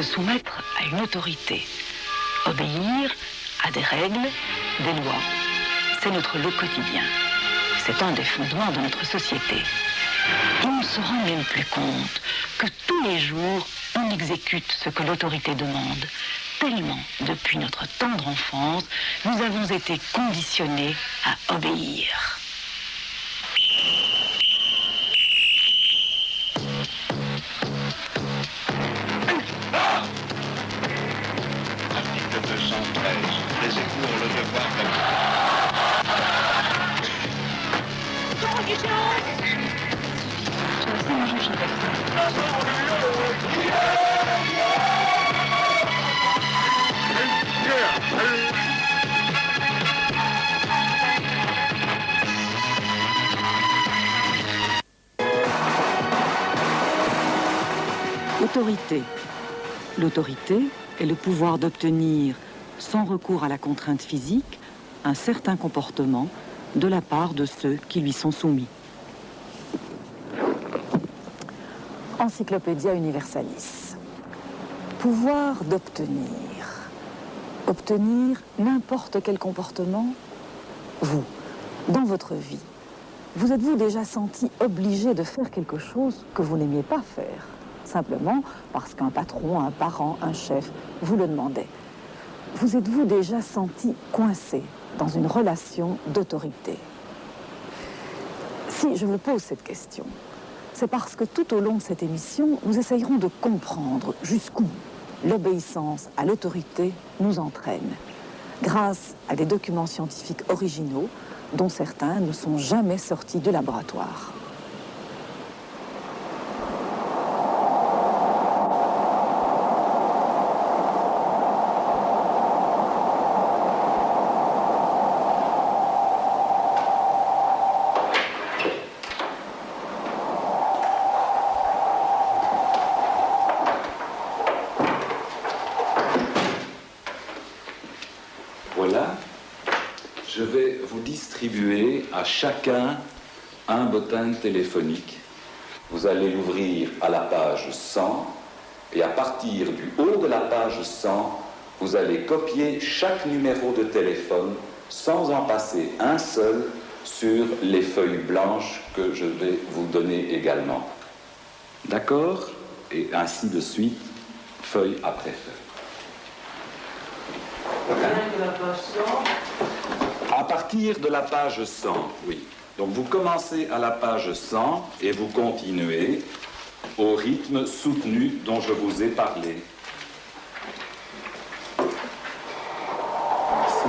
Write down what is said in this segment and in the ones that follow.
se soumettre à une autorité, obéir à des règles, des lois. C'est notre lot quotidien. C'est un des fondements de notre société. On ne se rend même plus compte que tous les jours, on exécute ce que l'autorité demande. Tellement, depuis notre tendre enfance, nous avons été conditionnés à obéir. Article 213. Les écours le devoir Autorité. L'autorité est le pouvoir d'obtenir, sans recours à la contrainte physique, un certain comportement de la part de ceux qui lui sont soumis. Encyclopédia Universalis. Pouvoir d'obtenir. Obtenir n'importe quel comportement. Vous, dans votre vie, vous êtes-vous déjà senti obligé de faire quelque chose que vous n'aimiez pas faire, simplement parce qu'un patron, un parent, un chef vous le demandait? Vous êtes-vous déjà senti coincé dans une relation d'autorité? Si je vous pose cette question, c'est parce que tout au long de cette émission, nous essayerons de comprendre jusqu'où l'obéissance à l'autorité nous entraîne, grâce à des documents scientifiques originaux dont certains ne sont jamais sortis du laboratoire. Voilà, je vais vous distribuer à chacun un bottin téléphonique. Vous allez l'ouvrir à la page 100 et à partir du haut de la page 100, vous allez copier chaque numéro de téléphone sans en passer un seul sur les feuilles blanches que je vais vous donner également. D'accord? Et ainsi de suite, feuille après feuille. À partir de la page 100, oui. Donc vous commencez à la page 100 et vous continuez au rythme soutenu dont je vous ai parlé. Merci.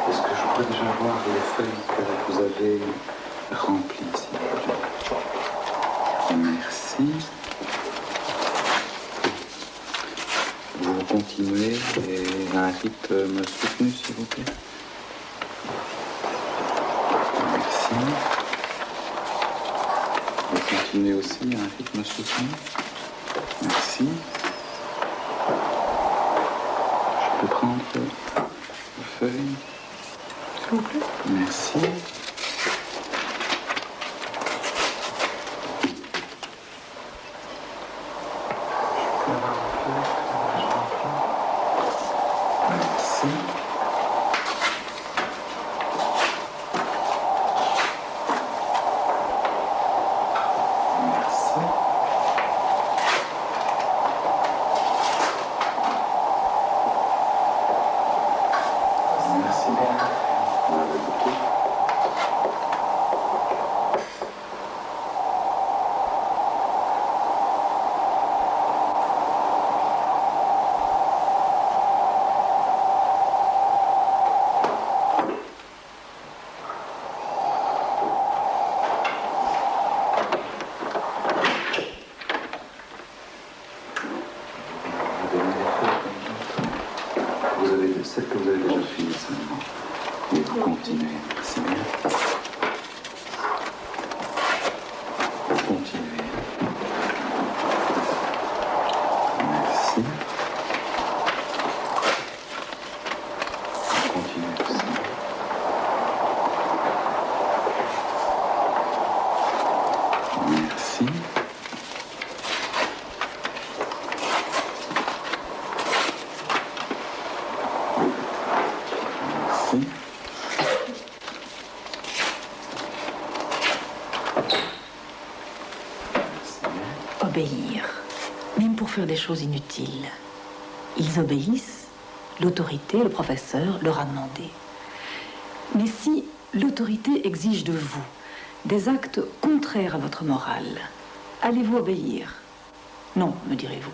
Est-ce que je pourrais déjà voir les feuilles que vous avez remplies ici? Merci. Vous continuez et un rythme soutenu, s'il vous plaît. Merci. Vous continuez aussi un rythme soutenu. Merci. Je peux prendre la feuille. S'il vous plaît. Merci. Merci. Merci. Merci bien. Merci beaucoup. Vous avez celle que vous avez déjà fini seulement. Et vous continuez. Merci bien. faire des choses inutiles. Ils obéissent, l'autorité, le professeur, leur a demandé. Mais si l'autorité exige de vous des actes contraires à votre morale, allez-vous obéir? Non, me direz-vous.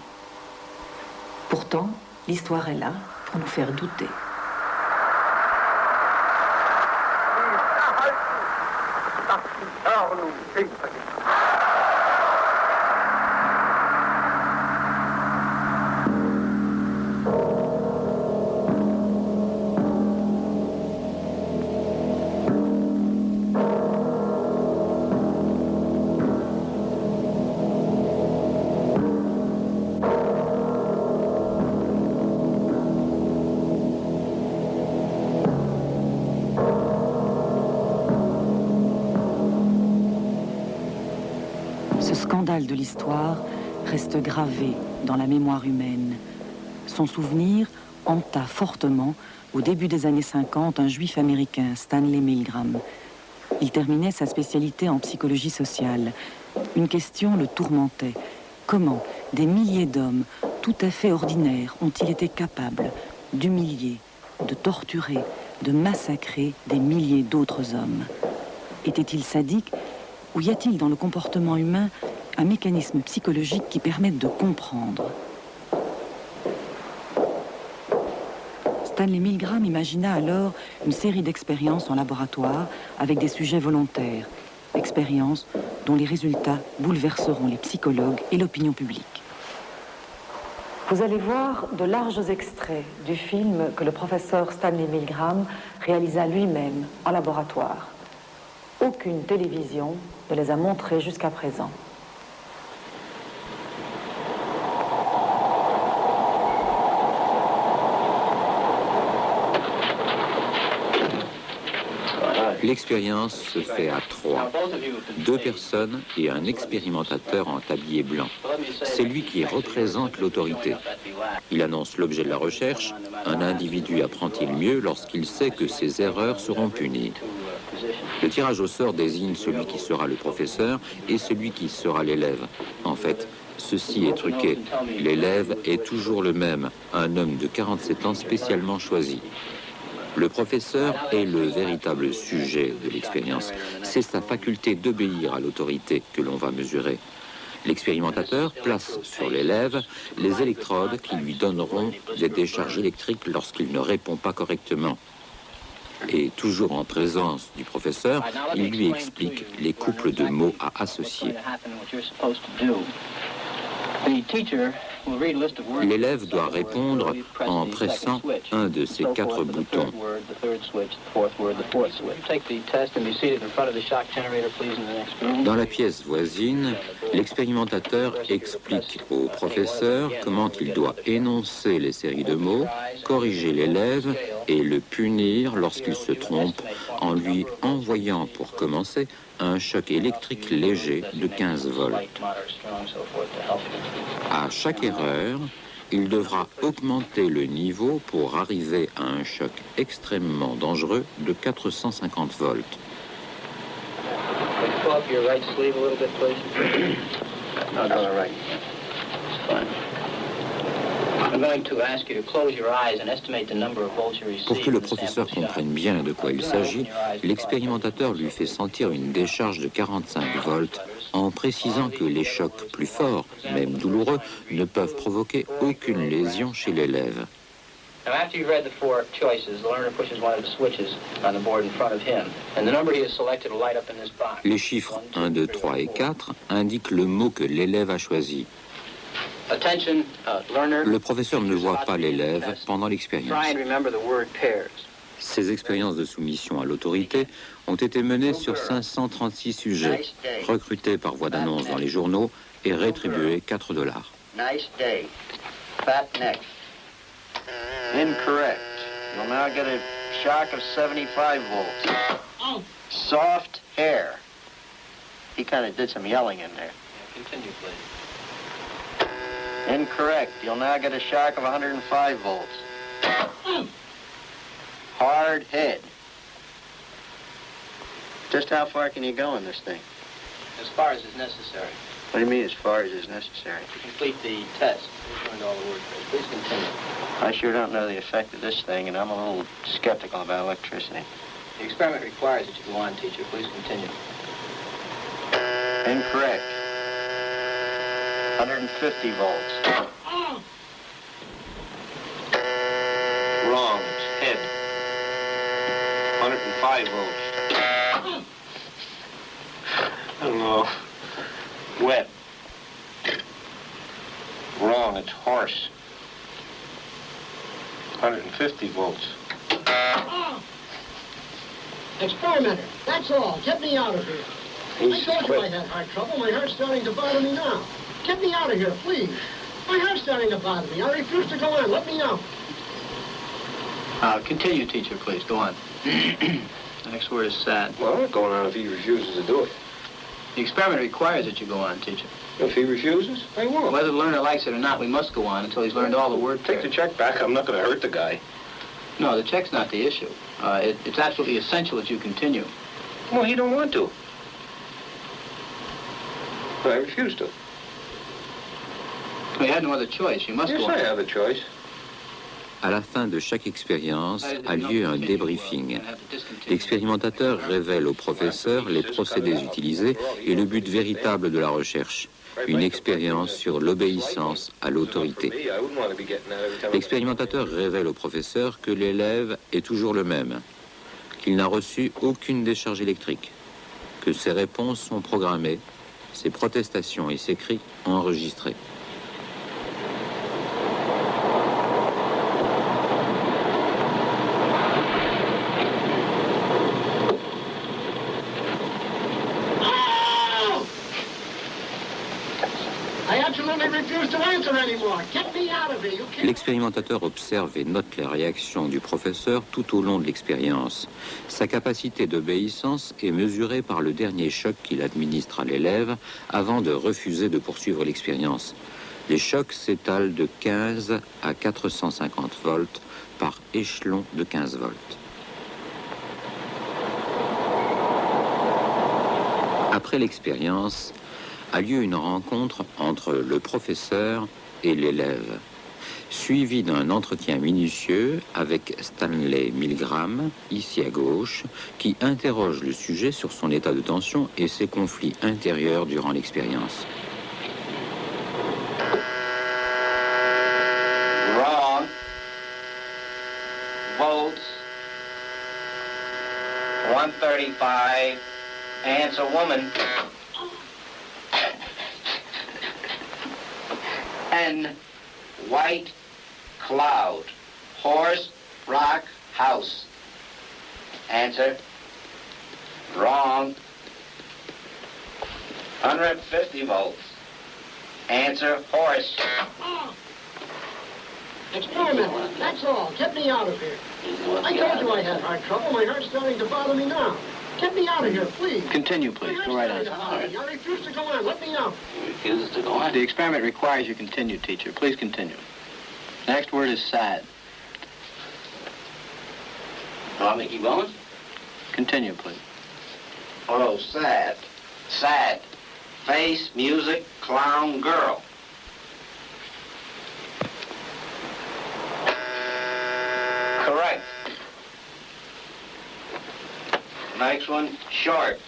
Pourtant, l'histoire est là pour nous faire douter. Ce scandale de l'histoire reste gravé dans la mémoire humaine. Son souvenir hanta fortement, au début des années 50, un juif américain, Stanley Milgram. Il terminait sa spécialité en psychologie sociale. Une question le tourmentait. Comment des milliers d'hommes, tout à fait ordinaires, ont-ils été capables d'humilier, de torturer, de massacrer des milliers d'autres hommes? Étaient-ils sadiques? Ou y a-t-il dans le comportement humain un mécanisme psychologique qui permette de comprendre? Stanley Milgram imagina alors une série d'expériences en laboratoire avec des sujets volontaires. Expériences dont les résultats bouleverseront les psychologues et l'opinion publique. Vous allez voir de larges extraits du film que le professeur Stanley Milgram réalisa lui-même en laboratoire. Aucune télévision ne les a montrés jusqu'à présent. L'expérience se fait à 3. 2 personnes et un expérimentateur en tablier blanc. C'est lui qui représente l'autorité. Il annonce l'objet de la recherche. Un individu apprend-il mieux lorsqu'il sait que ses erreurs seront punies. Le tirage au sort désigne celui qui sera le professeur et celui qui sera l'élève. En fait, ceci est truqué. L'élève est toujours le même, un homme de 47 ans spécialement choisi. Le professeur est le véritable sujet de l'expérience. C'est sa faculté d'obéir à l'autorité que l'on va mesurer. L'expérimentateur place sur l'élève les électrodes qui lui donneront des décharges électriques lorsqu'il ne répond pas correctement. Et toujours en présence du professeur, il lui explique les couples de mots à associer. L'élève doit répondre en pressant un de ces 4 boutons. Dans la pièce voisine, l'expérimentateur explique au professeur comment il doit énoncer les séries de mots, corriger l'élève et le punir lorsqu'il se trompe en lui envoyant, pour commencer, un choc électrique léger de 15 volts. À chaque erreur, il devra augmenter le niveau pour arriver à un choc extrêmement dangereux de 450 volts. Pour que le professeur comprenne bien de quoi il s'agit, l'expérimentateur lui fait sentir une décharge de 45 volts en précisant que les chocs plus forts, même douloureux, ne peuvent provoquer aucune lésion chez l'élève. Les chiffres 1, 2, 3 et 4 indiquent le mot que l'élève a choisi. Le professeur ne voit pas l'élève pendant l'expérience. Ces expériences de soumission à l'autorité ont été menées sur 536 sujets, recrutés par voie d'annonce dans les journaux et rétribués $4. Nice day. Fat neck. Incorrect. You'll now get a shock of 75 volts. Soft hair. He kind of did some yelling in there. Continue, please. Incorrect. You'll now get a shock of 105 volts. Hard head. Just how far can you go in this thing? As far as is necessary. What do you mean, as far as is necessary? To complete the test. We've learned all the word phrase. Please continue. I sure don't know the effect of this thing, and I'm a little skeptical about electricity. The experiment requires that you go on, teacher. Please continue. Incorrect. 150 volts. Wrong. It's head. 105 volts. I don't know. Wet. Wrong. It's horse. 150 volts. Experimenter, that's all. Get me out of here. I told you I had heart trouble. My heart's starting to bother me now. Get me out of here, please. My heart's starting to bother me. I refuse to go on. Let me out. Continue, teacher, please. Go on. The next word is sad. Well, I'm not going on if he refuses to do it. The experiment requires that you go on, teacher. If he refuses, I won't. Whether the learner likes it or not, we must go on until he's learned all the word Take the check back. I'm not going to hurt the guy. No, the check's not the issue. It's absolutely essential that you continue. Well, he don't want to. But I refuse to. We had no other choice. You must Yes, go on. I have a choice. À la fin de chaque expérience a lieu un débriefing. L'expérimentateur révèle au professeur les procédés utilisés et le but véritable de la recherche. Une expérience sur l'obéissance à l'autorité. L'expérimentateur révèle au professeur que l'élève est toujours le même, qu'il n'a reçu aucune décharge électrique, que ses réponses sont programmées, ses protestations et ses cris enregistrés. L'expérimentateur observe et note les réactions du professeur tout au long de l'expérience. Sa capacité d'obéissance est mesurée par le dernier choc qu'il administre à l'élève avant de refuser de poursuivre l'expérience. Les chocs s'étalent de 15 à 450 volts par échelon de 15 volts. Après l'expérience, a lieu une rencontre entre le professeur et l'élève, suivie d'un entretien minutieux avec Stanley Milgram, ici à gauche, qui interroge le sujet sur son état de tension et ses conflits intérieurs durant l'expérience. Wrong. Volts. 135. Answer woman. N. White cloud. Horse, rock, house. Answer. Wrong. 150 volts. Answer. Horse. Experiment, that's all. Get me out of here. I told you I had heart trouble. My heart's starting to bother me now. Get me out of here, please. Continue, please. Go right on. I refuse to go on. Let me out. He refuses to go on. The experiment requires you continue, teacher. Please continue. The next word is sad. Want me to keep going? Continue, please. Oh, sad. Sad. Face, music, clown, girl. Correct. Next one, short.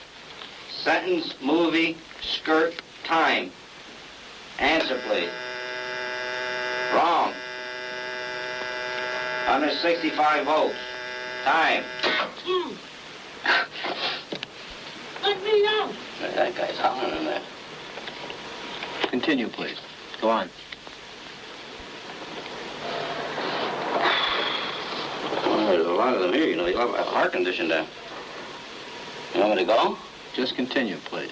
Sentence, movie, skirt, time. Answer, please. Wrong. 165 volts. Time. Let me out. That guy's hollering in there. Continue, please. Go on. Well, there's a lot of them here. You know, they have a heart condition down. You want me to go? Just continue, please.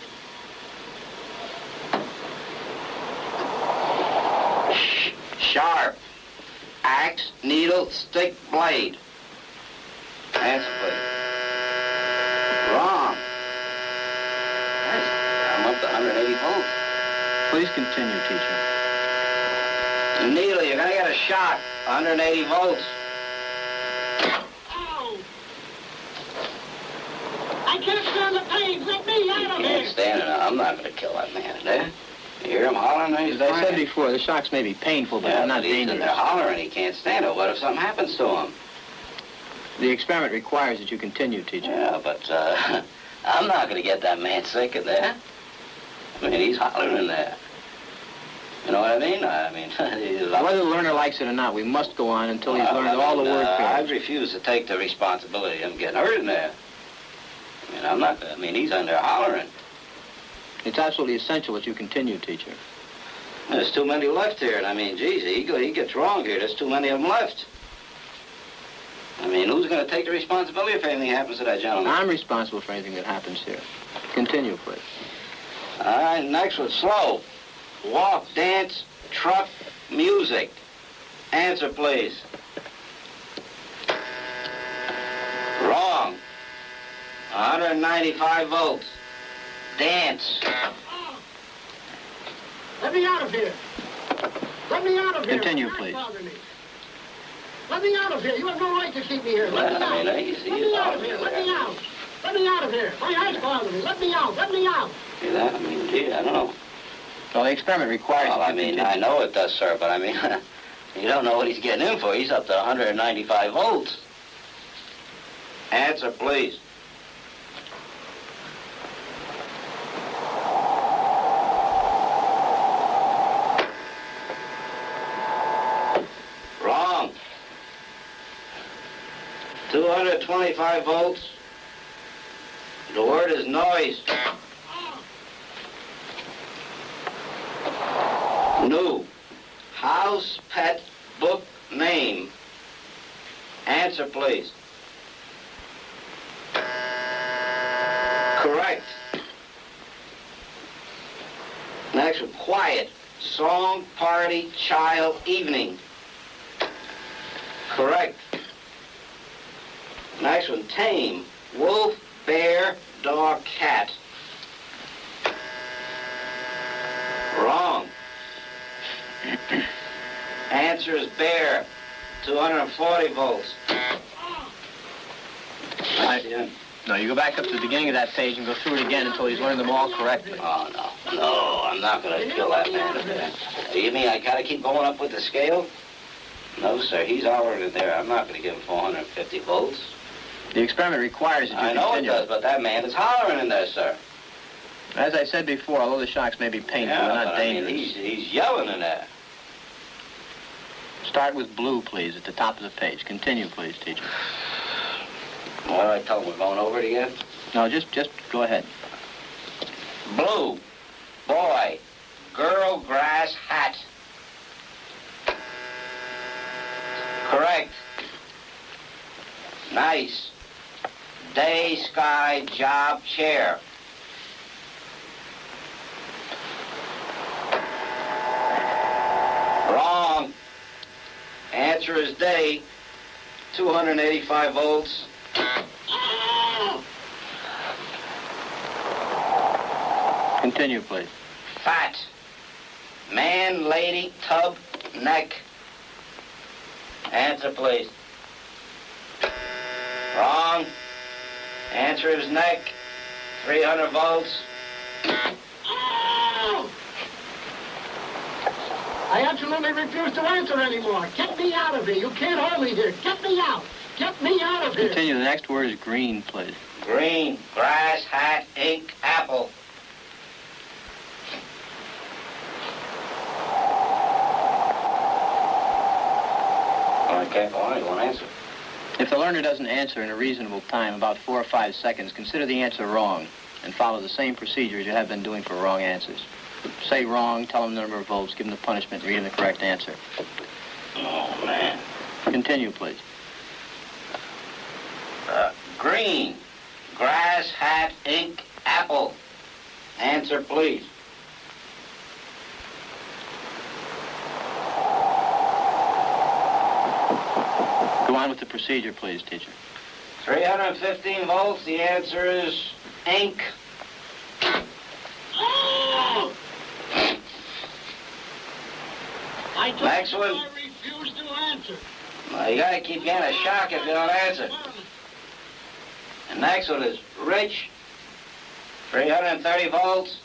Sharp. Axe, needle, stick, blade. Answer, please. Wrong. I'm up to 180 volts. Please continue, teacher. Needle, you're gonna get a shock. 180 volts. Ow. I can't stand the pain. Let me out of You here. can't stand it. I'm not gonna kill that man today. You hear him hollering? As I said before, the shocks may be painful, but yeah, they're not he's in dangerous. there hollering. He can't stand it. What if something happens to him? The experiment requires that you continue, teacher. Yeah, but I'm not going to get that man sick in there. I mean, he's hollering in there. You know what I mean? Whether the learner likes it or not, we must go on until he's learned all the word I pairs. refuse to take the responsibility of him getting hurt in there. He's in there hollering. It's absolutely essential that you continue, teacher. There's too many left here, and geez, he gets wrong here. There's too many of them left. Who's going to take the responsibility if anything happens to that gentleman? I'm responsible for anything that happens here. Continue, please. All right, next one, slow. Walk, dance, truck, music. Answer, please. Wrong. 195 volts. Dance. Let me out of here. Let me out of here. Continue, Don't please. bother me. Let me out of here. You have no right to keep me here. Let me out. Let Let me out of here. Let me out. Let me out of here. My heart's bothering me. Let me out. Let me out. See that? Gee, I don't know. Well, the experiment requires Well, that you continue. I know it does, sir, but you don't know what he's getting in for. He's up to 195 volts. Answer, please. Wrong. 225 volts. The word is noise. New. House pet book name. Answer, please. Correct. Next one, quiet. Song, party, child, evening. Correct. Next one, tame. Wolf, bear, dog, cat. Wrong. Answer is bear. 240 volts. No, you go back up to the beginning of that page and go through it again until he's learned them all correctly. Oh, no. No, I'm not going to kill that man there. You mean I got to keep going up with the scale? No, sir. He's already there. I'm not going to give him 450 volts. The experiment requires that you I know continue. it does, but that man is hollering in there, sir. As I said before, although the shocks may be painful, they're not dangerous. He's yelling in there. Start with blue, please, at the top of the page. Continue, please, teacher. What did I tell him? We're going over it again? No, just go ahead. Blue. Boy. Girl, grass, hat. Correct. Nice. Day, sky, job, chair. Wrong. Answer is day. 285 volts. Continue, please. Fat. Man, lady, tub, neck. Answer, please. Wrong. Answer is neck. 300 volts. I absolutely refuse to answer anymore. Get me out of here. You can't hold me here. Get me out. Get me out of here. Continue. The next word is green, please. Green, grass, hat, ink, apple. I can't go on. You won't answer. If the learner doesn't answer in a reasonable time, about 4 or 5 seconds, consider the answer wrong and follow the same procedure as you have been doing for wrong answers. Say wrong, tell him the number of volts, give him the punishment, and read him the correct answer. Oh, man. Continue, please. Green, grass, hat, ink, apple. Answer, please. Go on with the procedure, please, teacher. 315 volts. The answer is ink. Oh! I told Next you one. I refuse to answer. Well, you gotta keep getting a shock if you don't answer. The next one is rich. 330 volts.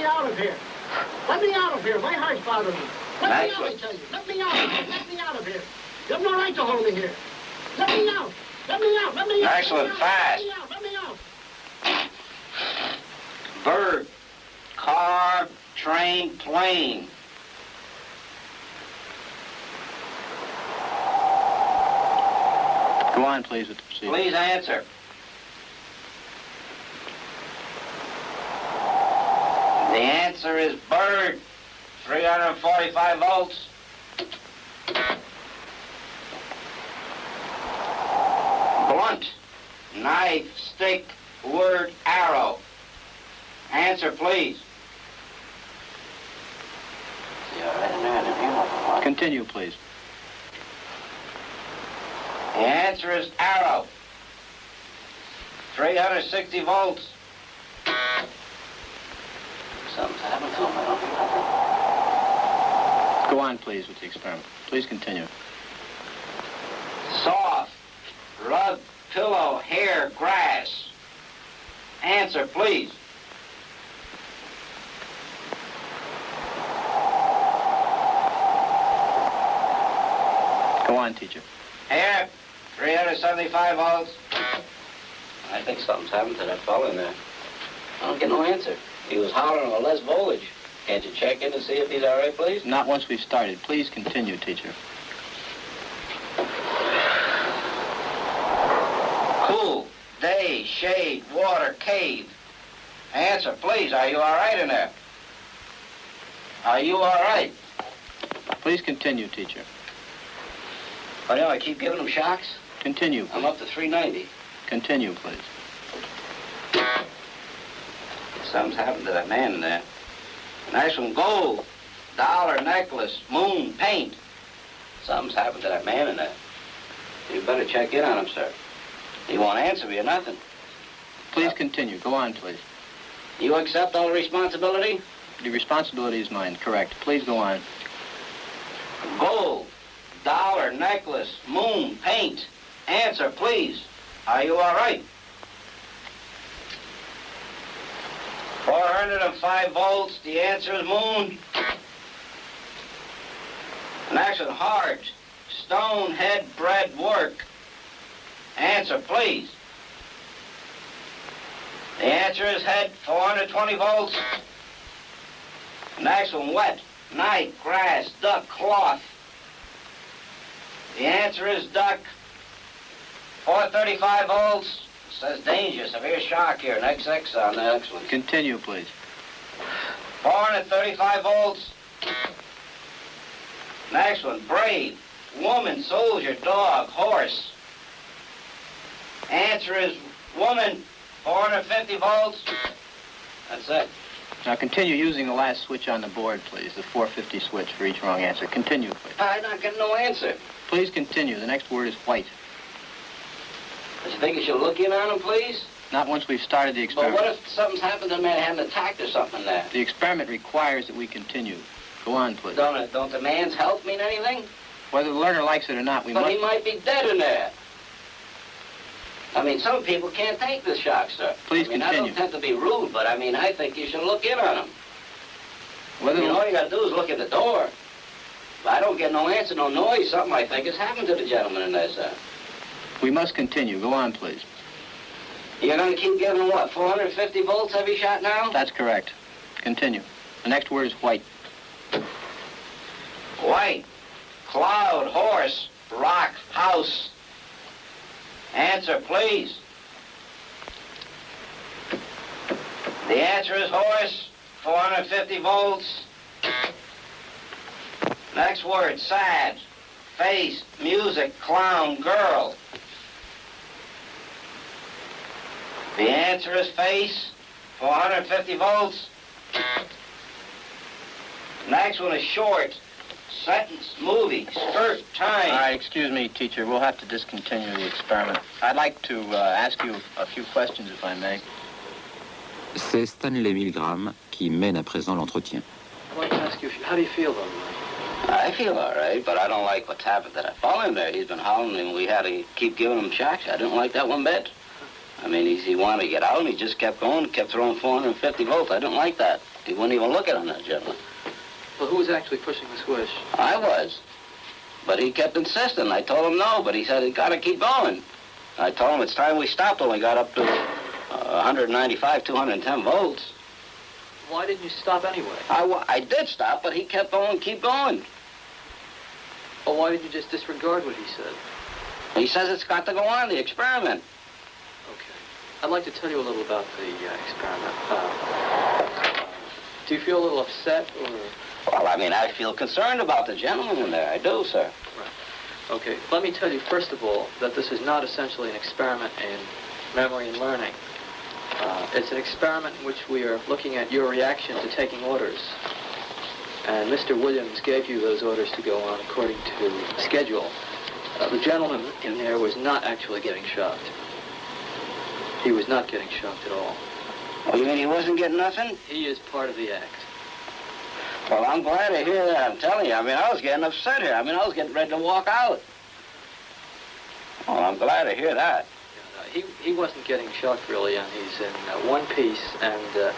me out of here. Let me out of here. My heart's bothering me. Let me out, I tell you. Let me out. Let me out of here. You have no right to hold me here. Let me out. Let me out. Let me out. Excellent. Fast. Let me out. Bird, car, train, plane. Go on, please, with the procedure. Please answer. The answer is bird, 345 volts. Blunt, knife, stick, word, arrow. Answer, please. Continue, please. The answer is arrow. 360 volts. Something's happened to him. I don't know. Go on, please, with the experiment. Please continue. Soft, rug, pillow, hair, grass. Answer, please. Go on, teacher. Hair, 375 volts. I think something's happened to that fellow in there. I don't get no answer. He was hollering on less voltage. Can't you check in to see if he's all right, please? Not once we've started. Please continue, teacher. Cool, day, shade, water, cave. Answer, please. Are you all right in there? Are you all right? Please continue, teacher. Oh, no, I keep giving him shocks. Continue, I'm please. up to 390. Continue, please. Something's happened to that man in there. Nice one, gold, dollar, necklace, moon, paint. Something's happened to that man in there. You better check in on him, sir. He won't answer me or nothing. Please continue. Go on, please. You accept all the responsibility? The responsibility is mine, correct. Please go on. Gold, dollar, necklace, moon, paint. Answer, please. Are you all right? 405 volts. The answer is moon. Next one, heart, stone, head, bread, work. Answer, please. The answer is head, 420 volts. Next one, wet, night, grass, duck, cloth. The answer is duck, 435 volts. It says danger, severe shock here. Next X on the next one. Continue, please. 435 volts. Next one, brave, woman, soldier, dog, horse. Answer is woman, 450 volts. That's it. Now continue using the last switch on the board, please. The 450 switch for each wrong answer. Continue, please. I'm not getting no answer. Please continue. The next word is white. Do you think you should look in on him, please? Not once we've started the But experiment. what if something's happened to the man and had an attack or something there? The experiment requires that we continue. Go on, please. Don't the man's health mean anything? Whether the learner likes it or not, we But must... he might be dead in there. I mean, some people can't take the shock, sir. Please I continue. don't tend to be rude, but I mean, I think you should look in on him. Whether All you gotta do is look at the door. If I don't get no answer, no noise, something I think has happened to the gentleman in there, sir. We must continue. Go on, please. You're gonna keep giving him what, 450 volts every shot now? That's correct. Continue. The next word is white. White, cloud, horse, rock, house. Answer, please. The answer is horse, 450 volts. Next word, sad, face, music, clown, girl. The answer is face, 450 volts. Next one is short, sentence, movie, skirt, time. All right, excuse me, teacher. We'll have to discontinue the experiment. I'd like to ask you a few questions, if I may. C'est Stanley Milgram qui mène à présent l'entretien. I'd like to ask you, how do you feel, though? I feel all right, but I don't like what's happened to that fellow in there. He's been hollering and we had to keep giving him shocks. I didn't like that one bit. I mean, he wanted to get out and he just kept going, kept throwing 450 volts. I didn't like that. He wouldn't even look at him, that gentleman. Well, who was actually pushing the switch? I was. But he kept insisting. I told him no, but he said, "You gotta keep going." I told him it's time we stopped when we got up to 195, 210 volts. Why didn't you stop anyway? I did stop, but he kept on, keep going. Well, why didn't you just disregard what he said? He says it's got to go on, the experiment. Okay. I'd like to tell you a little about the experiment. Do you feel a little upset, or...? Well, I mean, I feel concerned about the gentleman in there. I do, sir. Right. Okay. Let me tell you, first of all, that this is not essentially an experiment in memory and learning. It's an experiment in which we are looking at your reaction to taking orders. And Mr. Williams gave you those orders to go on according to schedule. The gentleman in there was not actually getting shocked. He was not getting shocked at all. Oh, you mean he wasn't getting nothing? He is part of the act. Well, I'm glad to hear that. I'm telling you. I mean, I was getting upset here. I mean, I was getting ready to walk out. Well, I'm glad to hear that. He wasn't getting shocked, really, and he's in one piece, and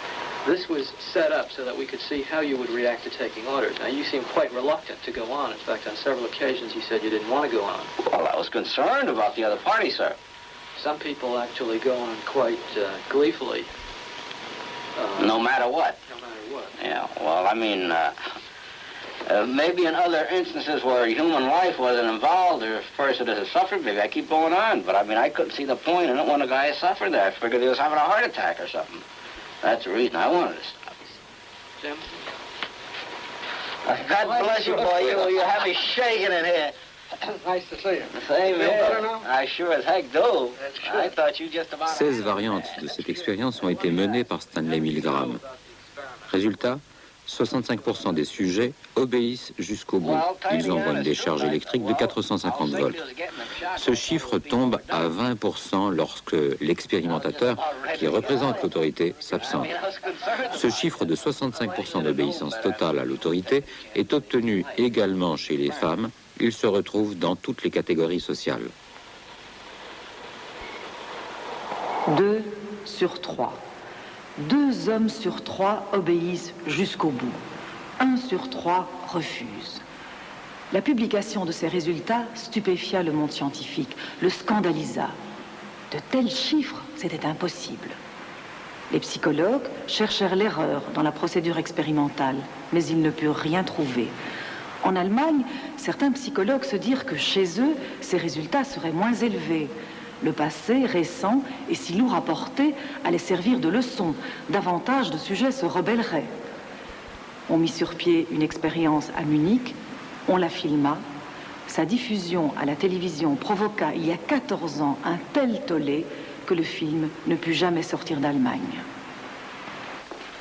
this was set up so that we could see how you would react to taking orders. Now, you seem quite reluctant to go on. In fact, on several occasions, you said you didn't want to go on. Well, I was concerned about the other party, sir. Some people actually go on quite gleefully. No matter what? No matter what. Yeah, well, I mean, maybe in other instances where human life wasn't involved or a person has suffered, maybe I keep going on. But, I mean, I couldn't see the point. I don't want a guy to suffer there. I figured he was having a heart attack or something. That's the reason I wanted to stop. Jim? God bless you, boy. You have me shaking in here. Nice to see you. Same Feel here. better now? I sure as heck do. I thought you just about... 16 variantes de cette expérience ont été menées par Stanley Milgram. Résultat, 65% des sujets obéissent jusqu'au bout. Ils envoient une décharge électrique de 450 volts. Ce chiffre tombe à 20% lorsque l'expérimentateur, qui représente l'autorité, s'absente. Ce chiffre de 65% d'obéissance totale à l'autorité est obtenu également chez les femmes. Il se retrouve dans toutes les catégories sociales. 2 sur 3. 2 hommes sur 3 obéissent jusqu'au bout. 1 sur 3 refuse. La publication de ces résultats stupéfia le monde scientifique, le scandalisa. De tels chiffres, c'était impossible. Les psychologues cherchèrent l'erreur dans la procédure expérimentale, mais ils ne purent rien trouver. En Allemagne, certains psychologues se dirent que chez eux, ces résultats seraient moins élevés. Le passé, récent et si lourd à porter, allait servir de leçon. Davantage de sujets se rebelleraient. On mit sur pied une expérience à Munich, on la filma. Sa diffusion à la télévision provoqua il y a 14 ans un tel tollé que le film ne put jamais sortir d'Allemagne.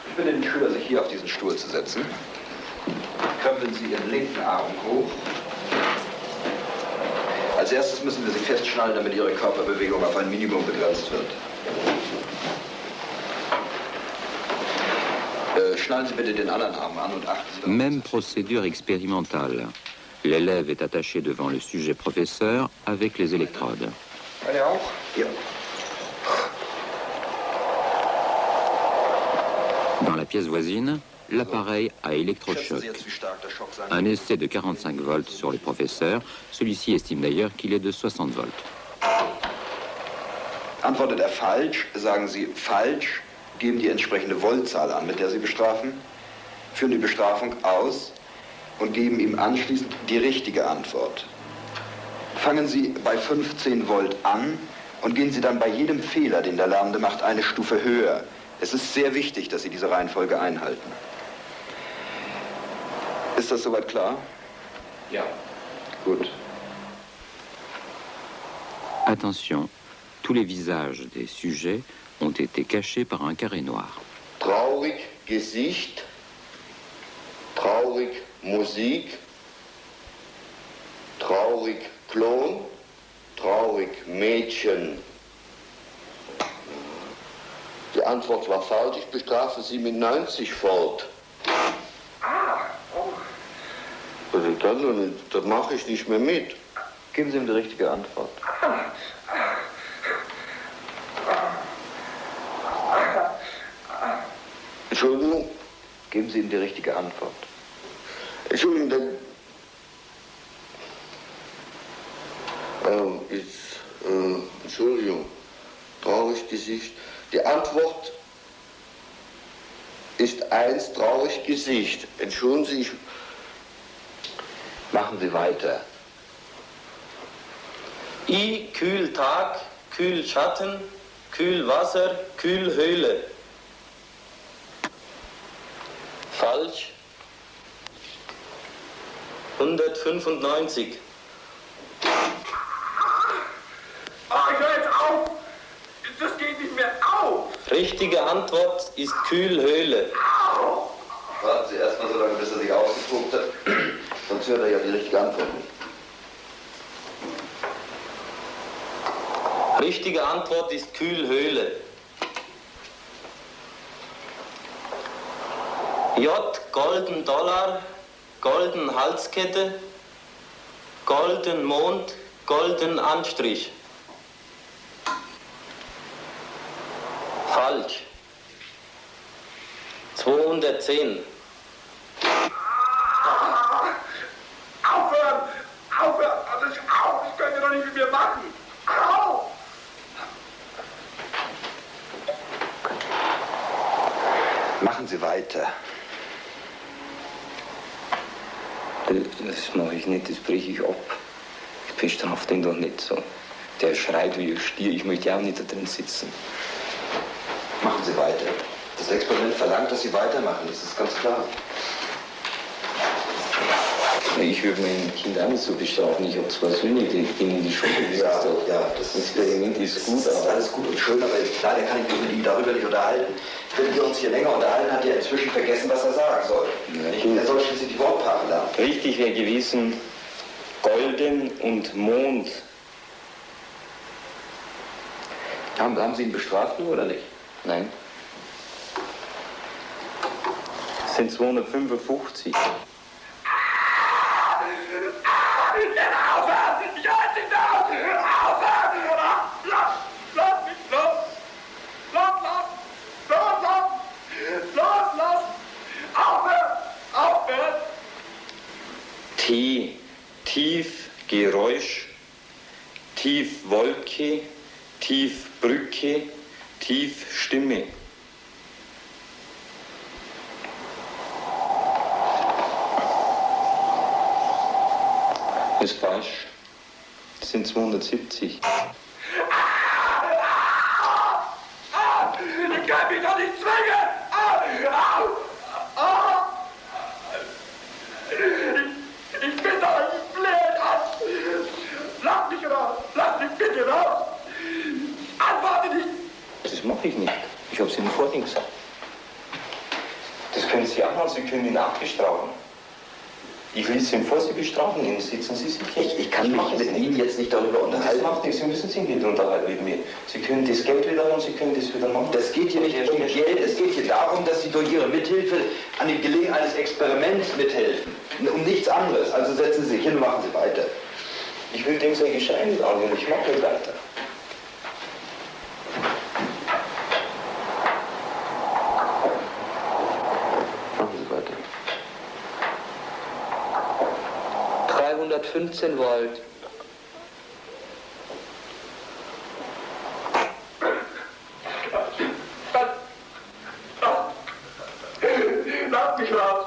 Ich bitte den Schüler, sich hier auf diesen Stuhl zu setzen. Krempeln Sie Ihren linken Arm hoch. Als erstes müssen wir Sie festschnallen, damit Ihre Körperbewegung auf ein Minimum begrenzt wird. Schnallen Sie bitte den anderen Arm an und achten Sie... Même procédure expérimentale. L'élève est attaché devant le sujet professeur avec les électrodes. Alle auch? Ja. Dans la pièce voisine, l'appareil à électrochoc. Un essai de 45 volts sur le professeur. Celui-ci estime d'ailleurs qu'il est de 60 volts. Antwortet er falsch, sagen Sie falsch, geben die entsprechende Voltzahl an, mit der Sie bestrafen, führen die Bestrafung aus und geben ihm anschließend die richtige Antwort. Fangen Sie bei 15 Volt an und gehen Sie dann bei jedem Fehler, den der Lernende macht, eine Stufe höher. Es ist sehr wichtig, dass Sie diese Reihenfolge einhalten. Ist das soweit klar? Ja. Gut. Attention, tous les visages des sujets ont été cachés par un carré noir. Traurig Gesicht, traurig Musik, traurig Klon, traurig Mädchen. Die Antwort war falsch. Ich bestrafe Sie mit 90 Volt. Also das mache ich nicht mehr mit. Geben Sie ihm die richtige Antwort. Entschuldigung, Geben Sie ihm die richtige Antwort. Entschuldigung, Entschuldigung, traurig Gesicht. Die Antwort ist 1, traurig Gesicht. Entschuldigen Sie, Machen Sie weiter. I, Kühltag, Kühlschatten, Kühlwasser, Kühlhöhle. Falsch. 195. Ich höre jetzt auf! Das geht nicht mehr auf! Richtige Antwort ist Kühlhöhle. Warten Sie erstmal so lange, bis er sich ausgetobt hat. Sonst hört er ja die richtige Antwort nicht. Richtige Antwort ist Kühlhöhle. J, golden Dollar, golden Halskette, golden Mond, golden Anstrich. Falsch. 210. Aufhören! Aufhören! Also auf! Das könnt ihr doch nicht mit mir machen! Au! Machen Sie weiter. Das mache ich nicht, das breche ich ab. Ich bestrafe den doch nicht so. Der schreit wie ein Stier, ich möchte ja auch nicht da drin sitzen. Machen Sie weiter. Das Experiment verlangt, dass Sie weitermachen, das ist ganz klar. Ich würde mein Kind auch nicht so bestrafen. Ich habe 2 Söhne, die gehen in die Schule. Ja, das Experiment ist gut, das ist alles gut und schön, aber leider kann ich mich mit Ihnen darüber nicht unterhalten. Wenn wir uns hier länger unterhalten, hat er inzwischen vergessen, was er sagen soll. Er soll schließlich die Wortpaare lernen. Richtig wäre gewesen, golden und Mond. Haben Sie ihn bestraft oder nicht? Nein. Das sind 255. T, tief Geräusch, tief Wolke, tief Brücke, tief Stimme. Das ist falsch. Das sind 270. Ich kann mich doch nicht zwingen! Ich bin doch nicht blöd! Lass mich raus! Lass mich bitte raus! Antworte nicht! Das mache ich nicht. Ich habe es Ihnen vorhin gesagt. Das können Sie auch machen, Sie können ihn auch bestrafen. Ich will Sie vor Sie bestrafen, Ihnen sitzen Sie sich hier. Ich kann mich mit Ihnen jetzt nicht darüber unterhalten. Das macht nichts, Sie müssen sich nicht unterhalten mit mir. Sie können das Geld wieder haben, Sie können das wieder machen. Das geht hier nicht um Geld, es geht hier darum, dass Sie durch Ihre Mithilfe an dem Gelingen eines Experiments mithelfen. Um nichts anderes. Also setzen Sie sich hin und machen Sie weiter. Ich will dem sein Geschrei nicht anhören, ich mache nicht weiter. Machen Sie weiter. 315 Volt. Lass mich raus!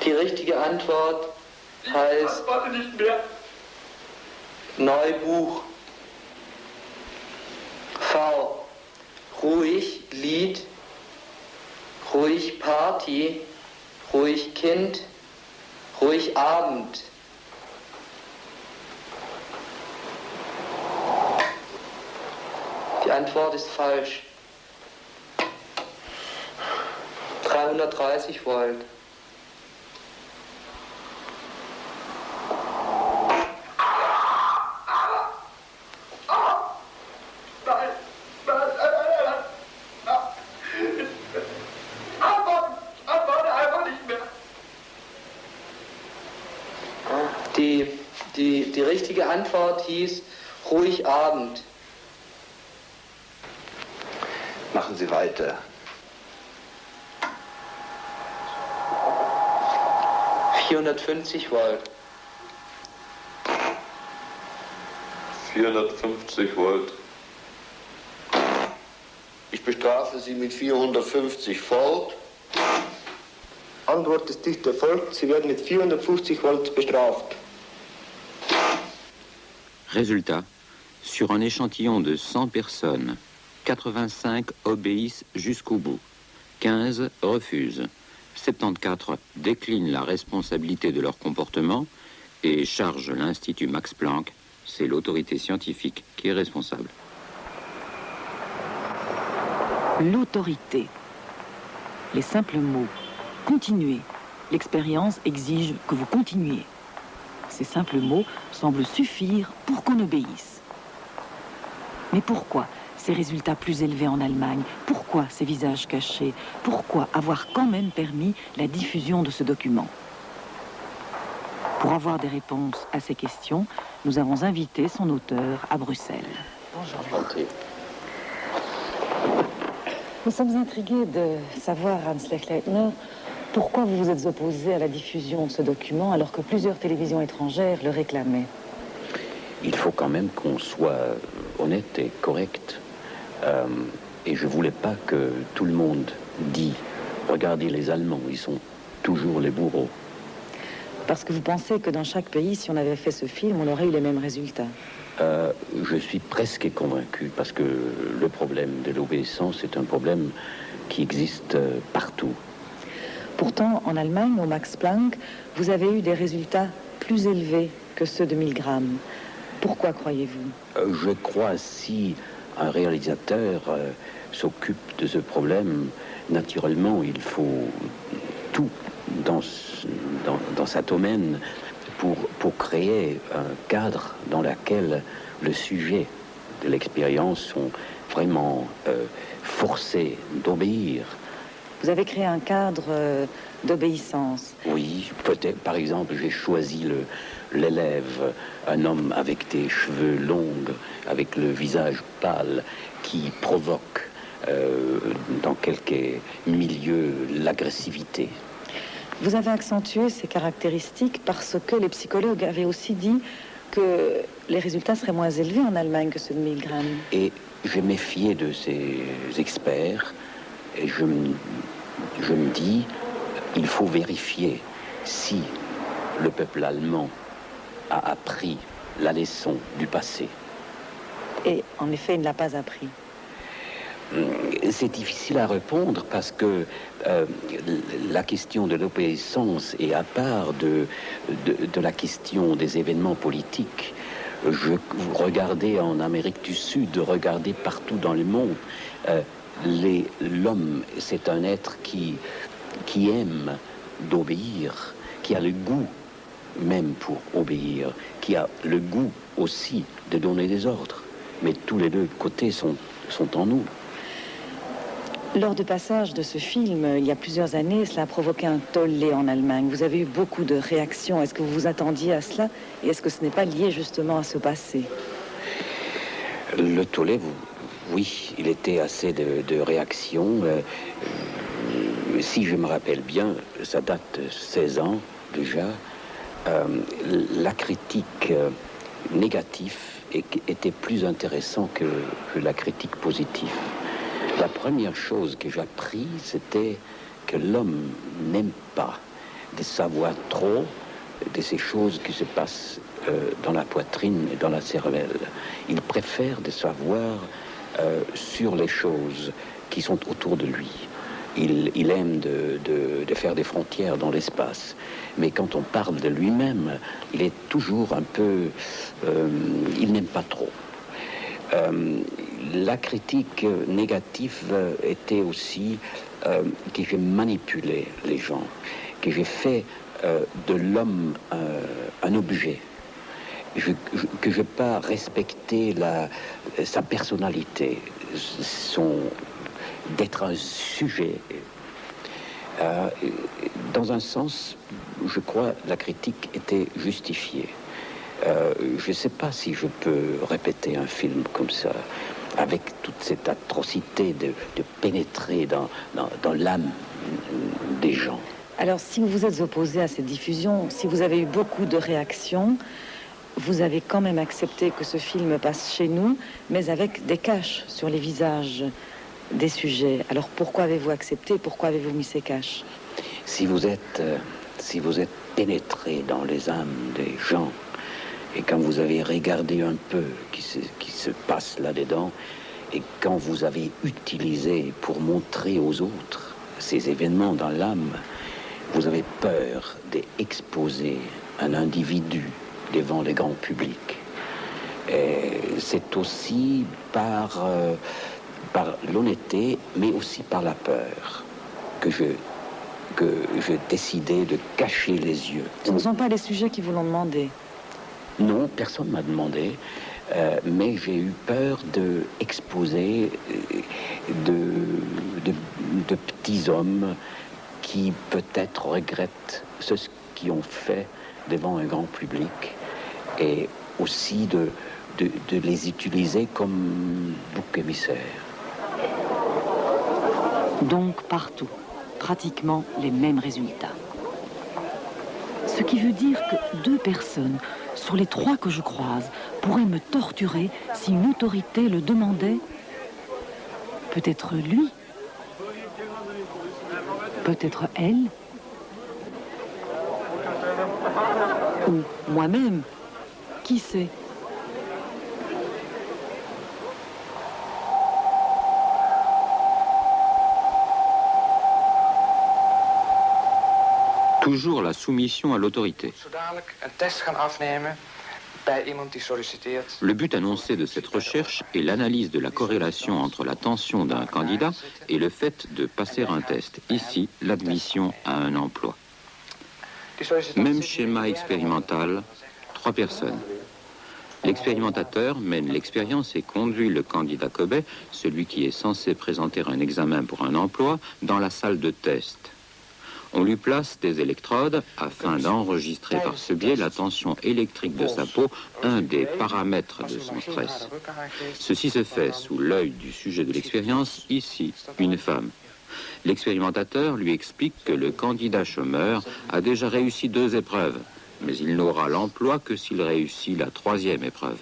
Die richtige Antwort heißt Warte nicht mehr! Neubuch. V. Ruhig, Lied. Ruhig, Party. Ruhig, Kind. Ruhig, Abend. Die Antwort ist falsch. 330 Volt. Die richtige Antwort hieß ruhig Abend. Machen Sie weiter. Volt. 450 Volt. Ich bestrafe Sie mit 450 Volt. Antwort des Dichters folgt, Sie werden mit 450 Volt bestraft. Résultat, sur un échantillon de 100 personnes, 85 obéissent jusqu'au bout, 15 refusent, 74 déclinent la responsabilité de leur comportement et chargent l'Institut Max Planck, c'est l'autorité scientifique qui est responsable. L'autorité. Les simples mots. Continuez. L'expérience exige que vous continuiez. Ces simples mots semblent suffire pour qu'on obéisse. Mais pourquoi ces résultats plus élevés en Allemagne? Pourquoi ces visages cachés? Pourquoi avoir quand même permis la diffusion de ce document? Pour avoir des réponses à ces questions, nous avons invité son auteur à Bruxelles. Bonjour. Nous sommes intrigués de savoir, Hans Lechleitner, pourquoi vous vous êtes opposé à la diffusion de ce document alors que plusieurs télévisions étrangères le réclamaient. Il faut quand même qu'on soit honnête et correct. Et je voulais pas que tout le monde dise « Regardez les Allemands, ils sont toujours les bourreaux ». Parce que vous pensez que dans chaque pays, si on avait fait ce film, on aurait eu les mêmes résultats. Je suis presque convaincu, parce que le problème de l'obéissance est un problème qui existe partout. Pourtant, en Allemagne, au Max Planck, vous avez eu des résultats plus élevés que ceux de Milgram. Pourquoi croyez-vous? Je crois si un réalisateur s'occupe de ce problème, naturellement, il faut tout dans sa domaine pour créer un cadre dans lequel le sujet de l'expérience sont vraiment forcés d'obéir. Vous avez créé un cadre d'obéissance. Oui, peut-être, par exemple, j'ai choisi l'élève, un homme avec des cheveux longs, avec le visage pâle, qui provoque dans quelques milieux l'agressivité. Vous avez accentué ces caractéristiques parce que les psychologues avaient aussi dit que les résultats seraient moins élevés en Allemagne que ceux de Milgram. Et je méfiais de ces experts et je me dis, il faut vérifier si le peuple allemand a appris la leçon du passé. Et en effet, il ne l'a pas appris. C'est difficile à répondre parce que la question de l'obéissance est à part de la question des événements politiques. Regardez en Amérique du Sud, regardez partout dans le monde, l'homme, c'est un être qui aime d'obéir, qui a le goût même pour obéir, qui a le goût aussi de donner des ordres. Mais tous les deux côtés sont en nous. Lors du passage de ce film, il y a plusieurs années, cela a provoqué un tollé en Allemagne. Vous avez eu beaucoup de réactions. Est-ce que vous vous attendiez à cela? Et est-ce que ce n'est pas lié justement à ce passé? Le tollé, oui, il était assez de réactions. Si je me rappelle bien, ça date de 16 ans déjà. La critique négative était plus intéressante que la critique positive. La première chose que j'ai appris, c'était que l'homme n'aime pas de savoir trop de ces choses qui se passent dans la poitrine et dans la cervelle. Il préfère de savoir sur les choses qui sont autour de lui. Il aime de faire des frontières dans l'espace. Mais quand on parle de lui-même, il est toujours un peu... il n'aime pas trop. La critique négative était aussi que j'ai manipulé les gens, que j'ai fait de l'homme un objet, que je n'ai pas respecté sa personnalité, d'être un sujet. Dans un sens, je crois la critique était justifiée. Je ne sais pas si je peux répéter un film comme ça. avec toute cette atrocité de pénétrer dans l'âme des gens. Alors, si vous vous êtes opposé à cette diffusion, si vous avez eu beaucoup de réactions, vous avez quand même accepté que ce film passe chez nous, mais avec des caches sur les visages des sujets. Alors, pourquoi avez-vous accepté? Pourquoi avez-vous mis ces caches? Si vous êtes pénétré dans les âmes des gens, et quand vous avez regardé un peu qui se passe là-dedans, et quand vous avez utilisé pour montrer aux autres ces événements dans l'âme, vous avez peur d'exposer un individu devant les grands publics. Et c'est aussi par l'honnêteté, mais aussi par la peur, que je décidais de cacher les yeux. Ce ne sont pas les sujets qui vous l'ont demandé? Non, personne ne m'a demandé, mais j'ai eu peur d'exposer de petits hommes qui peut-être regrettent ce qu'ils ont fait devant un grand public, et aussi de les utiliser comme bouc émissaire. Donc partout, pratiquement les mêmes résultats. Ce qui veut dire que 2 personnes sur les 3 que je croise pourraient me torturer si une autorité le demandait. Peut-être lui, peut-être elle, ou moi-même, qui sait? Toujours la soumission à l'autorité. Le but annoncé de cette recherche est l'analyse de la corrélation entre la tension d'un candidat et le fait de passer un test. Ici, l'admission à un emploi. Même schéma expérimental, 3 personnes. L'expérimentateur mène l'expérience et conduit le candidat Kobe, celui qui est censé présenter un examen pour un emploi, dans la salle de test. On lui place des électrodes afin d'enregistrer par ce biais la tension électrique de sa peau, un des paramètres de son stress. Ceci se fait sous l'œil du sujet de l'expérience, ici, une femme. L'expérimentateur lui explique que le candidat chômeur a déjà réussi 2 épreuves, mais il n'aura l'emploi que s'il réussit la 3e épreuve.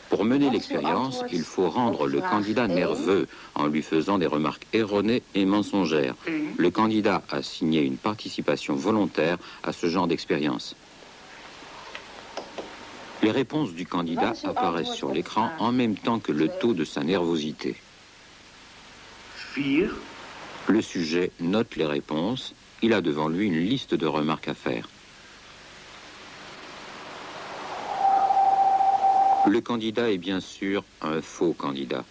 Pour mener l'expérience, il faut rendre le candidat nerveux en lui faisant des remarques erronées et mensongères. Le candidat a signé une participation volontaire à ce genre d'expérience. Les réponses du candidat apparaissent sur l'écran en même temps que le taux de sa nervosité. Le sujet note les réponses. Il a devant lui une liste de remarques à faire. Le candidat est bien sûr un faux candidat.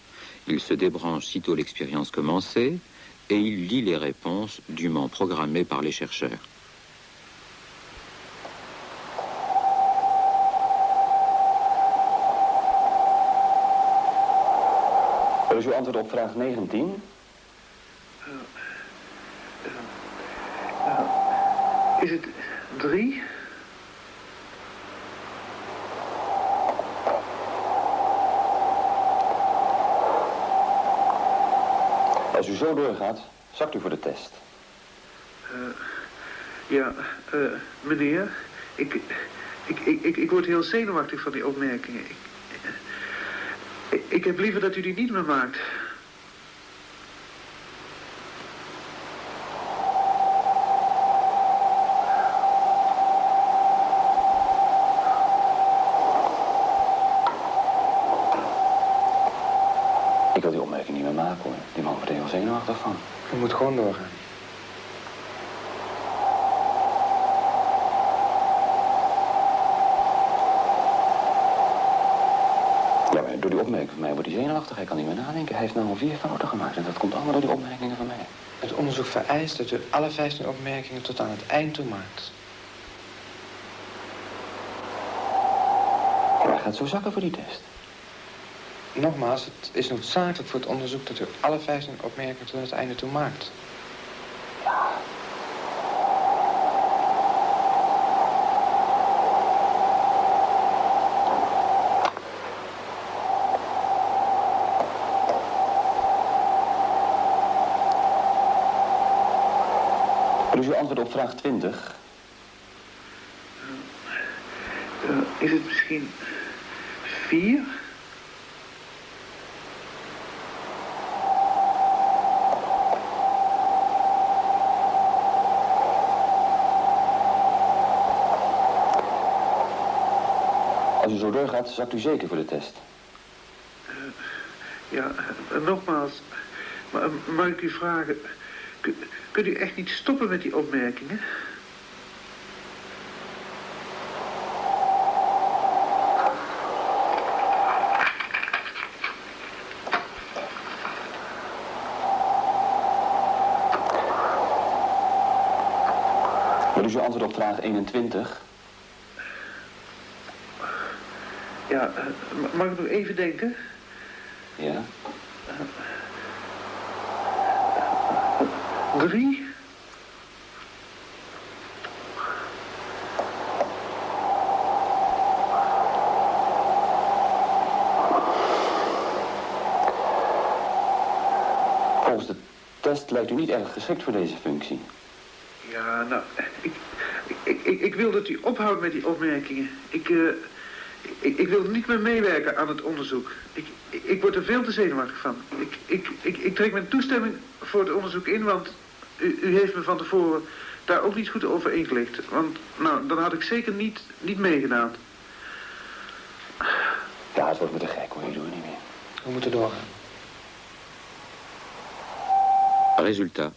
Il se débranche sitôt l'expérience commencée et il lit les réponses dûment programmées par les chercheurs. Wat is uw antwoord op vraag 19? Is het 3? Als u zo doorgaat, zakt u voor de test. Meneer, ik word heel zenuwachtig van die opmerkingen. Ik heb liever dat u die niet meer maakt. Ik wil die opmerking niet meer maken, hoor. Die man wordt er heel zenuwachtig van. U moet gewoon doorgaan. Ja, maar door die opmerking van mij wordt hij zenuwachtig. Hij kan niet meer nadenken. Hij heeft nou 4 fouten gemaakt. En dat komt allemaal door die opmerkingen van mij. Het onderzoek vereist dat u alle 15 opmerkingen tot aan het eind toe maakt. Maar hij gaat zo zakken voor die test. Nogmaals, het is noodzakelijk voor het onderzoek dat u alle 15 opmerkingen tot het einde toe maakt. Dus uw antwoord op vraag 20? Is het misschien 4? Als u zo doorgaat, zakt u zeker voor de test. Ja, nogmaals. Mag ik u vragen... Kunt u echt niet stoppen met die opmerkingen? Wat is uw antwoord op vraag 21? Ja, mag ik nog even denken? Ja. 3? Volgens de test lijkt u niet erg geschikt voor deze functie. Ja, nou, ik wil dat u ophoudt met die opmerkingen. Ik wil niet meer meewerken aan het onderzoek. Ik word er veel te zenuwachtig van. Ik trek mijn toestemming voor het onderzoek in, want u heeft me van tevoren daar ook niet goed over ingelicht. Want, nou, dan had ik zeker niet meegedaan. Ja, het wordt me te gek hoor, ik doe het niet meer. We moeten doorgaan. Résultat,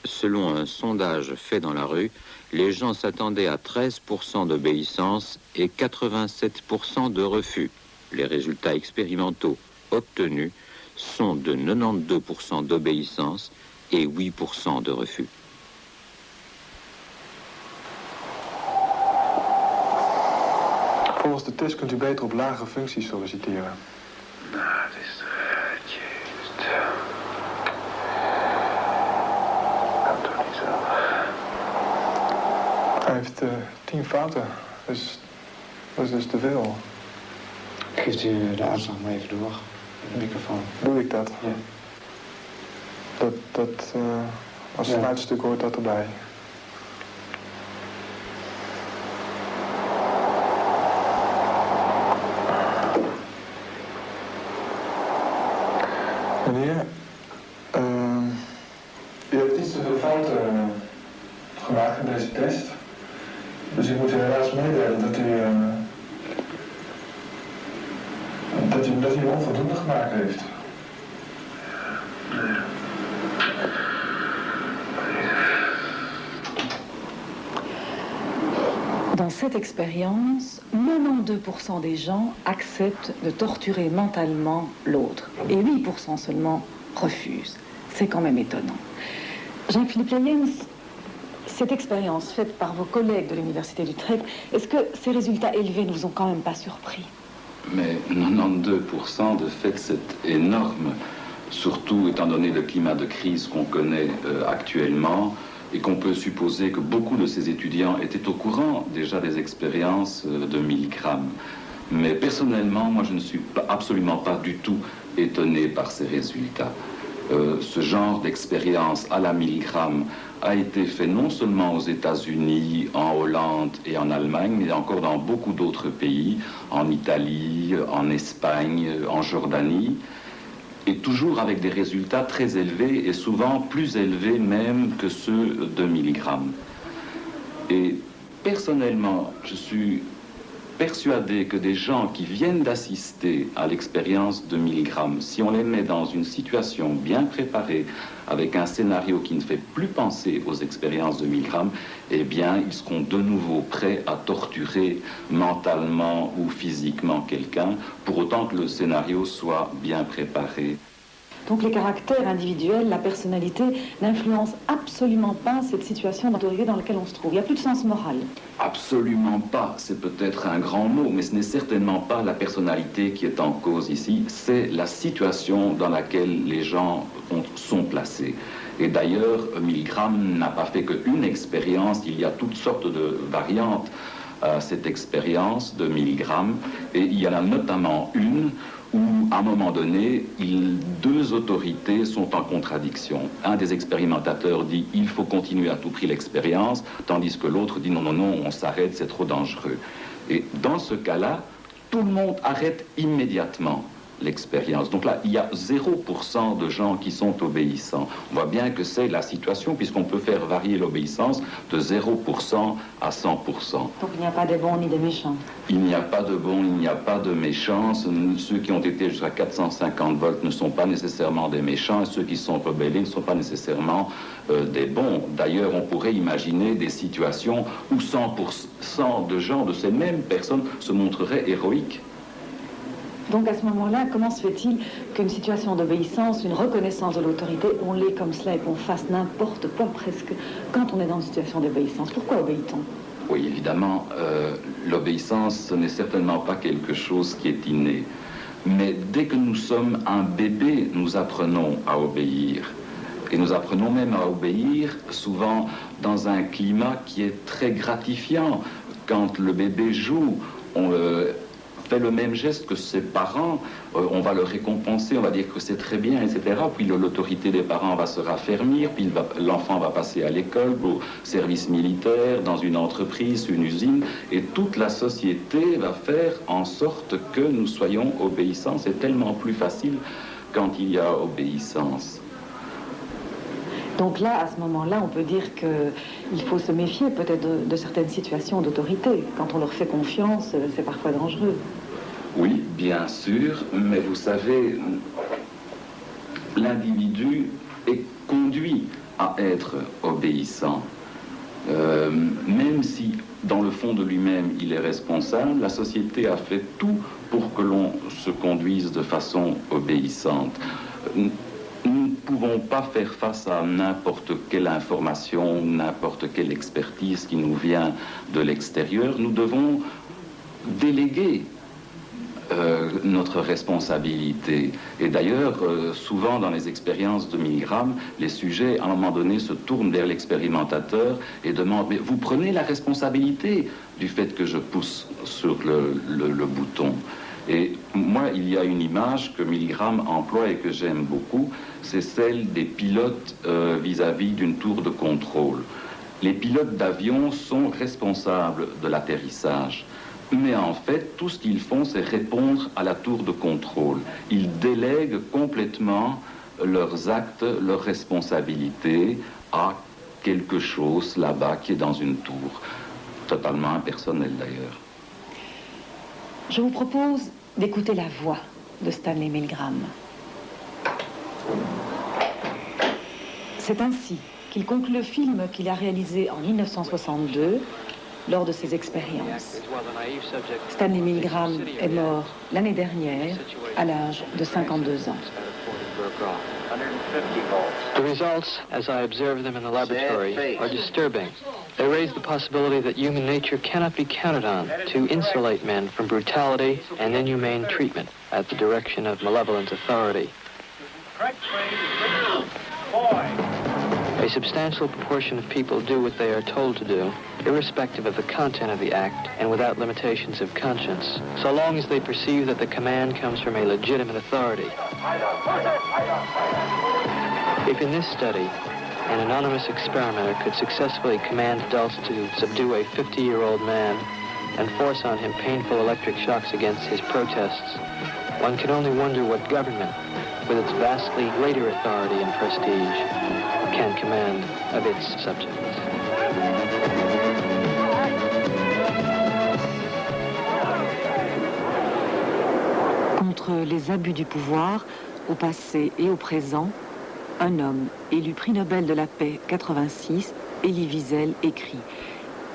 selon un sondage fait dans la rue, les gens s'attendaient à 13% d'obéissance et 87% de refus. Les résultats expérimentaux obtenus sont de 92% d'obéissance et 8% de refus. Volgens de test kunt u beter op lage functies solliciteren. Nou, het is... Jezus. Kan toch niet zo. Hij heeft 10 fouten, dus dat is dus te veel. Geeft u de uitslag maar even door. De microfoon. Doe ik dat? Ja. Als sluitstuk hoort dat erbij. Meneer, u hebt iets te veel fouten gemaakt in deze test. Dus ik moet u helaas meedelen dat u onvoldoende gemaakt heeft. Dans cette expérience, 92% des gens acceptent de torturer mentalement l'autre et 8% seulement refusent. C'est quand même étonnant. Jean-Philippe Leyens, cette expérience faite par vos collègues de l'Université d'Utrecht, est-ce que ces résultats élevés ne vous ont quand même pas surpris? Mais 92% de fait, c'est énorme, surtout étant donné le climat de crise qu'on connaît actuellement et qu'on peut supposer que beaucoup de ces étudiants étaient au courant déjà des expériences de Milgram. Mais personnellement, moi, je ne suis absolument pas du tout étonné par ces résultats. Ce genre d'expérience à la Milgram a été fait non seulement aux États-Unis, en Hollande et en Allemagne, mais encore dans beaucoup d'autres pays, en Italie, en Espagne, en Jordanie, et toujours avec des résultats très élevés et souvent plus élevés même que ceux de Milgram. Et personnellement, je suis persuadé que des gens qui viennent d'assister à l'expérience de Milgram, si on les met dans une situation bien préparée, avec un scénario qui ne fait plus penser aux expériences de Milgram, eh bien, ils seront de nouveau prêts à torturer mentalement ou physiquement quelqu'un, pour autant que le scénario soit bien préparé. Donc les caractères individuels, la personnalité n'influencent absolument pas cette situation d'autorité dans laquelle on se trouve. Il n'y a plus de sens moral. Absolument pas. C'est peut-être un grand mot, mais ce n'est certainement pas la personnalité qui est en cause ici. C'est la situation dans laquelle les gens sont placés. Et d'ailleurs, Milgram n'a pas fait qu'une expérience. Il y a toutes sortes de variantes. à cette expérience de Milgram, et il y en a notamment une où, à un moment donné, deux autorités sont en contradiction. Un des expérimentateurs dit « il faut continuer à tout prix l'expérience », tandis que l'autre dit « non, non, non, on s'arrête, c'est trop dangereux ». Et dans ce cas-là, tout le monde arrête immédiatement l'expérience. Donc là, il y a 0% de gens qui sont obéissants. On voit bien que c'est la situation, puisqu'on peut faire varier l'obéissance de 0% à 100%. Donc il n'y a pas de bons ni de méchants. Il n'y a pas de bons, il n'y a pas de méchants. Ceux qui ont été jusqu'à 450 volts ne sont pas nécessairement des méchants, et ceux qui sont rebellés ne sont pas nécessairement des bons. D'ailleurs, on pourrait imaginer des situations où 100% de gens, de ces mêmes personnes, se montreraient héroïques. Donc à ce moment-là, comment se fait-il qu'une situation d'obéissance, une reconnaissance de l'autorité, on l'ait comme cela et qu'on fasse n'importe quoi presque quand on est dans une situation d'obéissance? Pourquoi obéit-on? Oui, évidemment, l'obéissance, ce n'est certainement pas quelque chose qui est inné. Mais dès que nous sommes un bébé, nous apprenons à obéir. Et nous apprenons même à obéir souvent dans un climat qui est très gratifiant. Quand le bébé joue, on fait le même geste que ses parents, on va le récompenser, on va dire que c'est très bien, etc. Puis l'autorité des parents va se raffermir, puis l'enfant va passer à l'école, au service militaire, dans une entreprise, une usine, et toute la société va faire en sorte que nous soyons obéissants. C'est tellement plus facile quand il y a obéissance. Donc là, à ce moment-là, on peut dire qu'il faut se méfier peut-être de certaines situations d'autorité. Quand on leur fait confiance, c'est parfois dangereux. Oui, bien sûr, mais vous savez, l'individu est conduit à être obéissant. Même si, dans le fond de lui-même, il est responsable, la société a fait tout pour que l'on se conduise de façon obéissante. Nous ne pouvons pas faire face à n'importe quelle information, n'importe quelle expertise qui nous vient de l'extérieur. Nous devons déléguer notre responsabilité. Et d'ailleurs, souvent dans les expériences de Milgram, les sujets, à un moment donné, se tournent vers l'expérimentateur et demandent « mais vous prenez la responsabilité du fait que je pousse sur le bouton ». Et moi, il y a une image que Milgram emploie et que j'aime beaucoup, c'est celle des pilotes vis-à-vis d'une tour de contrôle. Les pilotes d'avion sont responsables de l'atterrissage. Mais en fait, tout ce qu'ils font, c'est répondre à la tour de contrôle. Ils délèguent complètement leurs actes, leurs responsabilités à quelque chose là-bas qui est dans une tour. Totalement impersonnel d'ailleurs. Je vous propose d'écouter la voix de Stanley Milgram. C'est ainsi qu'il conclut le film qu'il a réalisé en 1962 lors de ses expériences. Stanley Milgram est mort l'année dernière à l'âge de 52 ans. The results, as I observe them in the laboratory, are disturbing. They raise the possibility that human nature cannot be counted on to insulate men from brutality and inhumane treatment at the direction of malevolent authority. A substantial proportion of people do what they are told to do, irrespective of the content of the act and without limitations of conscience, so long as they perceive that the command comes from a legitimate authority. If in this study, an anonymous experimenter could successfully command adults to subdue a 50-year-old man and force on him painful electric shocks against his protests, one can only wonder what government, with its vastly greater authority and prestige, can command of its subjects. Contre les abus du pouvoir, au passé et au présent, un homme, élu prix Nobel de la paix 86, Elie Wiesel, écrit.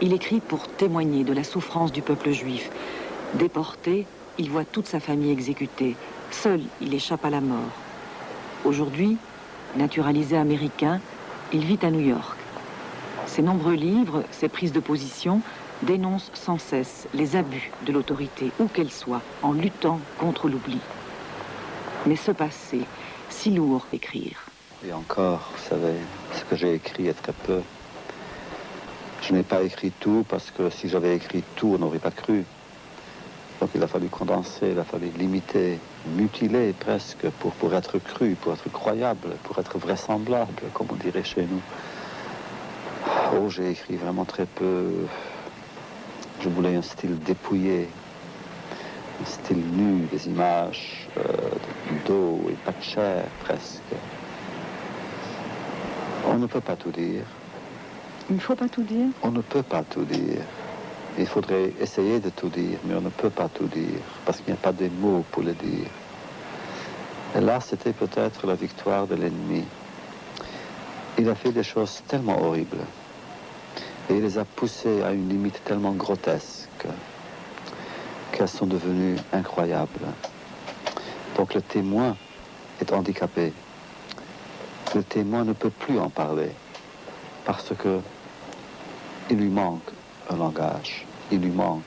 Il écrit pour témoigner de la souffrance du peuple juif. Déporté, il voit toute sa famille exécutée. Seul, il échappe à la mort. Aujourd'hui, naturalisé américain, il vit à New York. Ses nombreux livres, ses prises de position, dénoncent sans cesse les abus de l'autorité, où qu'elle soit, en luttant contre l'oubli. Mais ce passé, si lourd à écrire. Et encore, vous savez, ce que j'ai écrit est très peu. Je n'ai pas écrit tout parce que si j'avais écrit tout, on n'aurait pas cru. Donc il a fallu condenser, il a fallu limiter, mutiler presque pour être cru, pour être croyable, pour être vraisemblable, comme on dirait chez nous. Oh, j'ai écrit vraiment très peu. Je voulais un style dépouillé, un style nu, des images d'eau et pas de chair presque. On ne peut pas tout dire. Il ne faut pas tout dire? On ne peut pas tout dire. Il faudrait essayer de tout dire, mais on ne peut pas tout dire, parce qu'il n'y a pas des mots pour le dire. Et là, c'était peut-être la victoire de l'ennemi. Il a fait des choses tellement horribles, et il les a poussées à une limite tellement grotesque, qu'elles sont devenues incroyables. Donc le témoin est handicapé. Le témoin ne peut plus en parler, parce que il lui manque un langage, il lui manque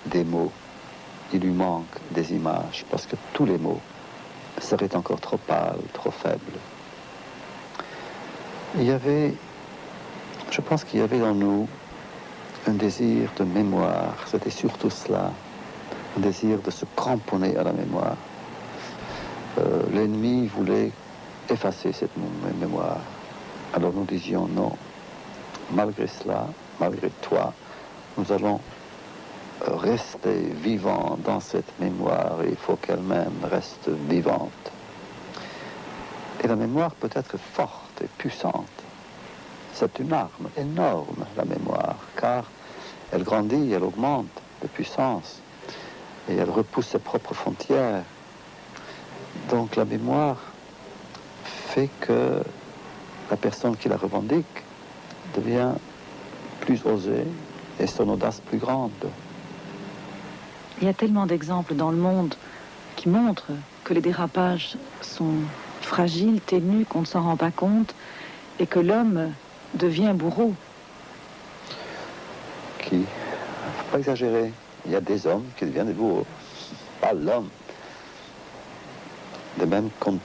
des mots, il lui manque des images, parce que tous les mots seraient encore trop pâles, trop faibles. Je pense qu'il y avait dans nous un désir de mémoire, c'était surtout cela, un désir de se cramponner à la mémoire. L'ennemi voulait effacer cette mémoire. Alors nous disions non, malgré cela, malgré toi, nous allons rester vivants dans cette mémoire et il faut qu'elle-même reste vivante. Et la mémoire peut être forte et puissante. C'est une arme énorme, la mémoire, car elle grandit, elle augmente de puissance et elle repousse ses propres frontières. Donc la mémoire fait que la personne qui la revendique devient plus osée et son audace plus grande. Il y a tellement d'exemples dans le monde qui montrent que les dérapages sont fragiles, ténus, qu'on ne s'en rend pas compte et que l'homme devient bourreau. Qui? Il ne faut pas exagérer. Il y a des hommes qui deviennent des bourreaux. Pas l'homme. De même qu'on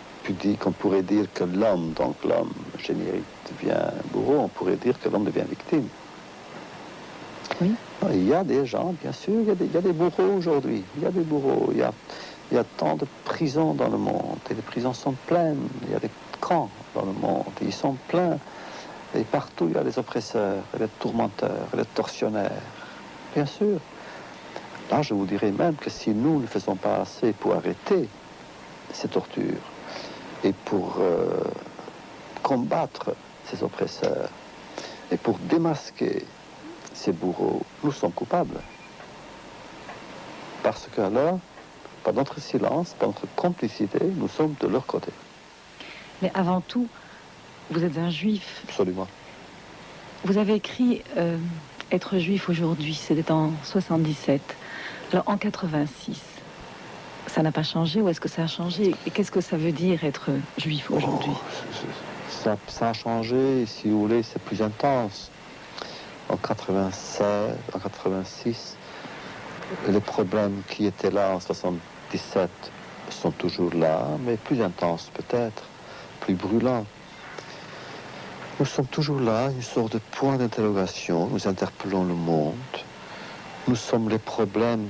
pourrait dire que l'homme, donc l'homme générique, devient bourreau, on pourrait dire que l'homme devient victime. Oui. Il y a des gens, bien sûr, il y a des bourreaux aujourd'hui. Il y a des bourreaux. Il y a tant de prisons dans le monde. Et les prisons sont pleines. Il y a des camps dans le monde. Ils sont pleins. Et partout, il y a des oppresseurs, et des tourmenteurs, et des tortionnaires. Bien sûr. Là, je vous dirais même que si nous ne faisons pas assez pour arrêter ces tortures et pour combattre ces oppresseurs et pour démasquer ces bourreaux, nous sommes coupables. Parce que alors, par notre silence, par notre complicité, nous sommes de leur côté. Mais avant tout, vous êtes un juif. Absolument. Vous avez écrit être juif aujourd'hui, c'était en 77. Alors en 86, ça n'a pas changé ou est-ce que ça a changé? Et qu'est-ce que ça veut dire être juif aujourd'hui? Ça a changé, si vous voulez, c'est plus intense. En 96, en 86, les problèmes qui étaient là en 77 sont toujours là, mais plus intenses peut-être, plus brûlants. Nous sommes toujours là, une sorte de point d'interrogation, nous interpellons le monde. Nous sommes les problèmes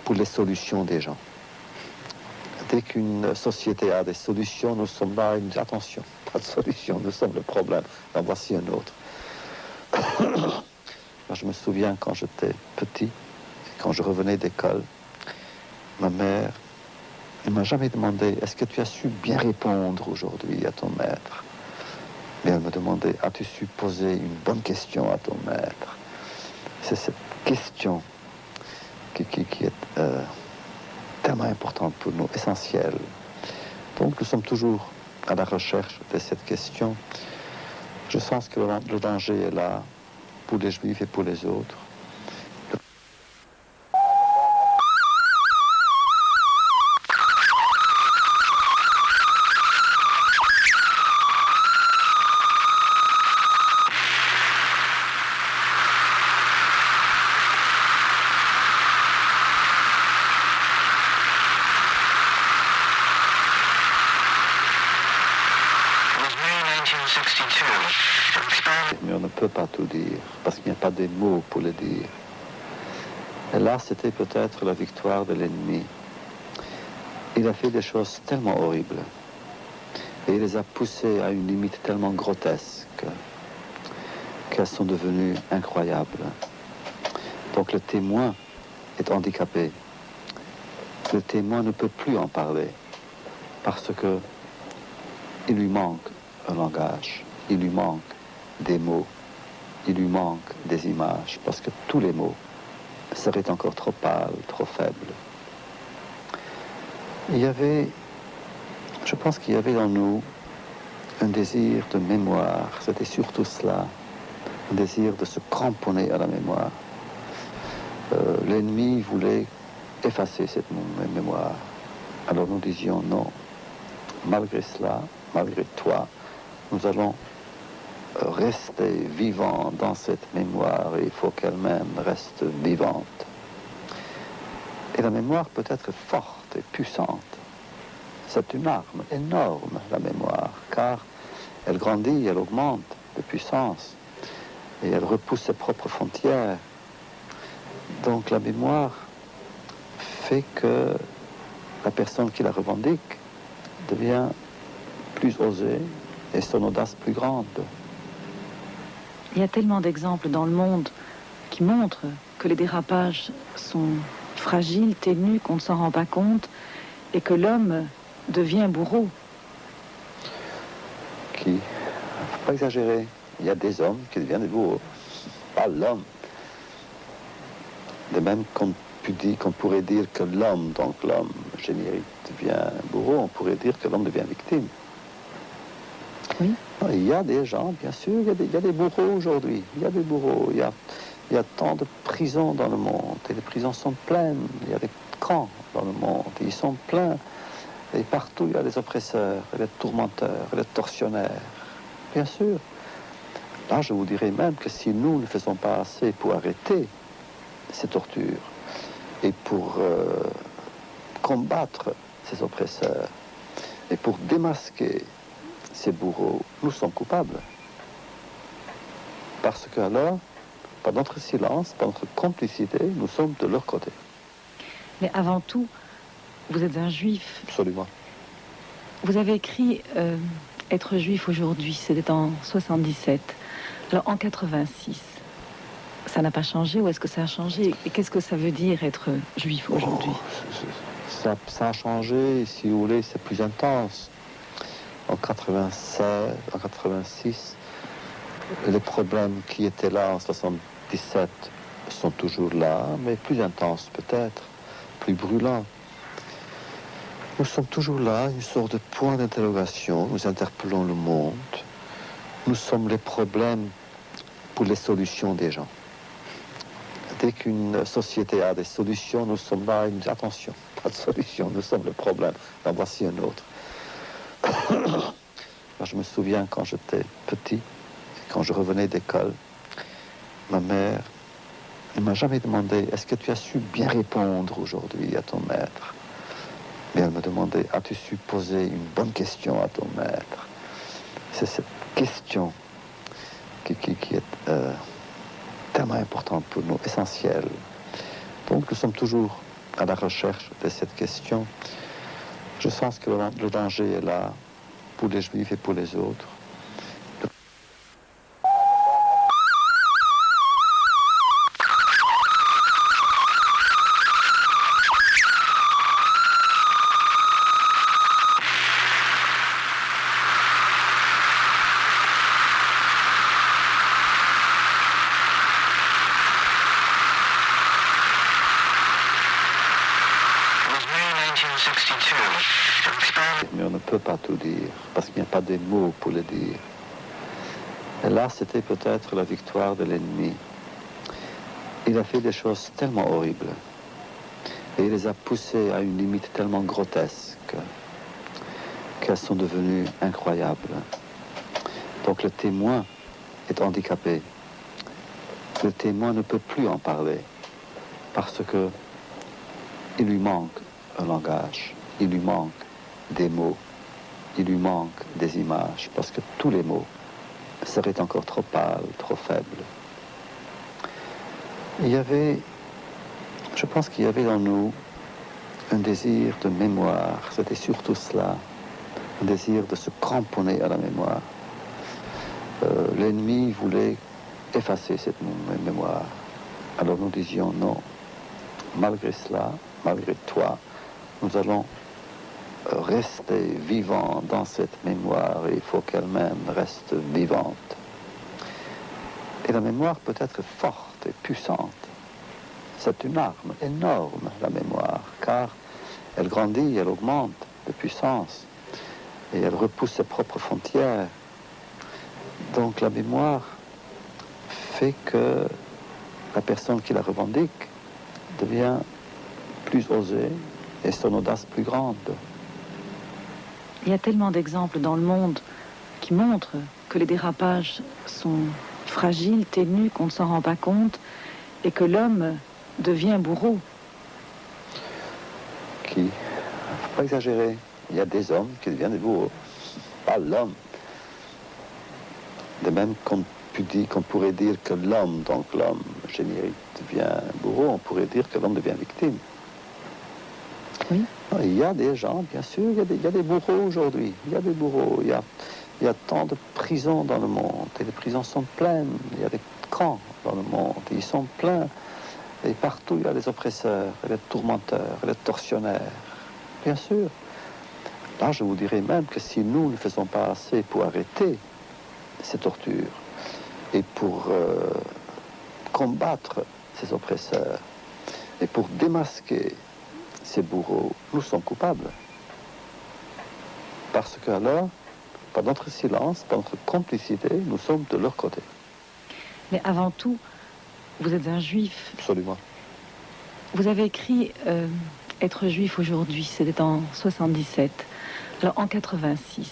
pour les solutions des gens. Dès qu'une société a des solutions, nous sommes là, attention, pas de solution, nous sommes le problème. En voici un autre. Je me souviens quand j'étais petit, quand je revenais d'école, ma mère, elle ne m'a jamais demandé, est-ce que tu as su bien répondre aujourd'hui à ton maître? Mais elle me demandait, as-tu su poser une bonne question à ton maître? C'est cette question qui est tellement importante pour nous, essentielle. Donc nous sommes toujours à la recherche de cette question. Je sens que le danger est là pour les Juifs et pour les autres. on ne peut pas tout dire, parce qu'il n'y a pas des mots pour le dire. Et là, c'était peut-être la victoire de l'ennemi. Il a fait des choses tellement horribles, et il les a poussées à une limite tellement grotesque, qu'elles sont devenues incroyables. Donc le témoin est handicapé. Le témoin ne peut plus en parler, parce que il lui manque un langage, il lui manque des mots, il lui manque des images, parce que tous les mots seraient encore trop pâles, trop faibles. Je pense qu'il y avait en nous un désir de mémoire, c'était surtout cela, un désir de se cramponner à la mémoire. L'ennemi voulait effacer cette mémoire. Alors nous disions non, malgré cela, malgré toi, nous allons rester vivants dans cette mémoire et il faut qu'elle-même reste vivante. Et la mémoire peut être forte et puissante. C'est une arme énorme, la mémoire, car elle grandit, elle augmente de puissance et elle repousse ses propres frontières. Donc la mémoire fait que la personne qui la revendique devient plus osée et son audace plus grande. Il y a tellement d'exemples dans le monde qui montrent que les dérapages sont fragiles, ténus, qu'on ne s'en rend pas compte et que l'homme devient bourreau. Il ne faut pas exagérer. Il y a des hommes qui deviennent des bourreaux, pas l'homme. De même qu'on pourrait dire que l'homme, donc l'homme générique, devient bourreau, on pourrait dire que l'homme devient victime. Oui. Il y a des gens, bien sûr, il y a des bourreaux aujourd'hui. Il y a des bourreaux. Il y a tant de prisons dans le monde. Et les prisons sont pleines. Il y a des camps dans le monde. Ils sont pleins. Et partout, il y a des oppresseurs, et des tourmenteurs, et des tortionnaires. Bien sûr. Là, je vous dirais même que si nous ne faisons pas assez pour arrêter ces tortures et pour combattre ces oppresseurs et pour démasquer ces bourreaux, nous sommes coupables. Parce que alors, par notre silence, par notre complicité, nous sommes de leur côté. Mais avant tout, vous êtes un juif. Absolument. Vous avez écrit être juif aujourd'hui, c'était en 77. Alors en 86, ça n'a pas changé ou est-ce que ça a changé? Et qu'est-ce que ça veut dire être juif aujourd'hui? Ça a changé, si vous voulez, c'est plus intense. En 96, en 86, les problèmes qui étaient là en 77 sont toujours là, mais plus intenses peut-être, plus brûlants. Nous sommes toujours là, une sorte de point d'interrogation, nous interpellons le monde. Nous sommes les problèmes pour les solutions des gens. Dès qu'une société a des solutions, nous sommes là, attention, pas de solution, nous sommes le problème. En voici un autre. Je me souviens quand j'étais petit, quand je revenais d'école, ma mère ne m'a jamais demandé « Est-ce que tu as su bien répondre aujourd'hui à ton maître ?» Mais elle me demandait « As-tu su poser une bonne question à ton maître ?» C'est cette question qui est tellement importante pour nous, essentielle. Donc nous sommes toujours à la recherche de cette question. Je sens que le danger est là pour les Juifs et pour les autres. Mais on ne peut pas tout dire, parce qu'il n'y a pas des mots pour le dire. Et là, c'était peut-être la victoire de l'ennemi. Il a fait des choses tellement horribles, et il les a poussées à une limite tellement grotesque, qu'elles sont devenues incroyables. Donc le témoin est handicapé. Le témoin ne peut plus en parler, parce que il lui manque un langage, il lui manque des mots, il lui manque des images, parce que tous les mots serait encore trop pâle, trop faible. Je pense qu'il y avait dans nous un désir de mémoire, c'était surtout cela, un désir de se cramponner à la mémoire. L'ennemi voulait effacer cette mémoire. Alors nous disions non, malgré cela, malgré toi, nous allons rester vivants dans cette mémoire et il faut qu'elle-même reste vivante. Et la mémoire peut être forte et puissante. C'est une arme énorme, la mémoire, car elle grandit, elle augmente de puissance et elle repousse ses propres frontières. Donc la mémoire fait que la personne qui la revendique devient plus osée et son audace plus grande. Il y a tellement d'exemples dans le monde qui montrent que les dérapages sont fragiles, ténus, qu'on ne s'en rend pas compte et que l'homme devient bourreau. Il ne faut pas exagérer. Il y a des hommes qui deviennent des bourreaux. Pas l'homme. De même qu'on pourrait dire que l'homme, donc l'homme générique, devient bourreau, on pourrait dire que l'homme devient victime. Oui. Il y a des gens, bien sûr, il y a des bourreaux aujourd'hui. Il y a des bourreaux. Il y a tant de prisons dans le monde. Et les prisons sont pleines. Il y a des camps dans le monde. Ils sont pleins. Et partout, il y a des oppresseurs, et des tourmenteurs, et des tortionnaires. Bien sûr. Là, je vous dirais même que si nous ne faisons pas assez pour arrêter ces tortures et pour combattre ces oppresseurs et pour démasquer ces bourreaux, nous sommes coupables. Parce que alors, par notre silence, par notre complicité, nous sommes de leur côté. Mais avant tout, vous êtes un juif. Absolument. Vous avez écrit être juif aujourd'hui, c'était en 77. Alors en 86,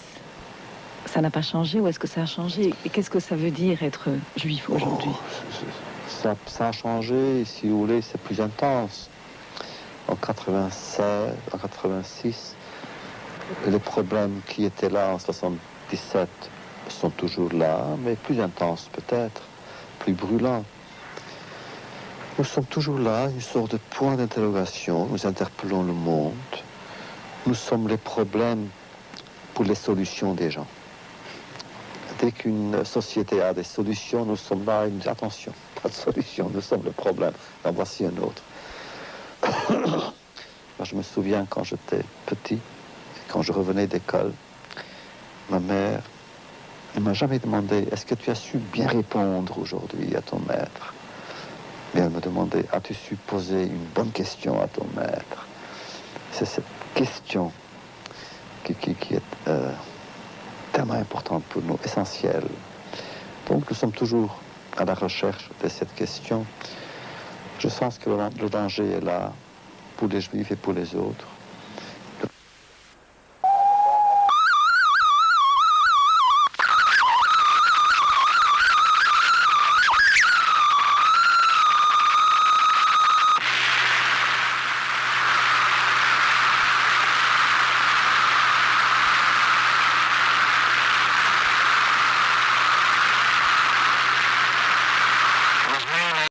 ça n'a pas changé ou est-ce que ça a changé? Et qu'est-ce que ça veut dire être juif aujourd'hui? Ça a changé, si vous voulez, c'est plus intense. En 96, en 86, les problèmes qui étaient là en 77 sont toujours là, mais plus intenses peut-être, plus brûlants. Nous sommes toujours là, une sorte de point d'interrogation, nous interpellons le monde, nous sommes les problèmes pour les solutions des gens. Dès qu'une société a des solutions, nous sommes là, attention, pas de solution, nous sommes le problème, en voici un autre. Moi, je me souviens quand j'étais petit, quand je revenais d'école, ma mère ne m'a jamais demandé « Est-ce que tu as su bien répondre aujourd'hui à ton maître ?» Mais elle me demandait « As-tu su poser une bonne question à ton maître ?» C'est cette question qui est tellement importante pour nous, essentielle. Donc nous sommes toujours à la recherche de cette question. Je pense que le danger est là pour les Juifs et pour les autres.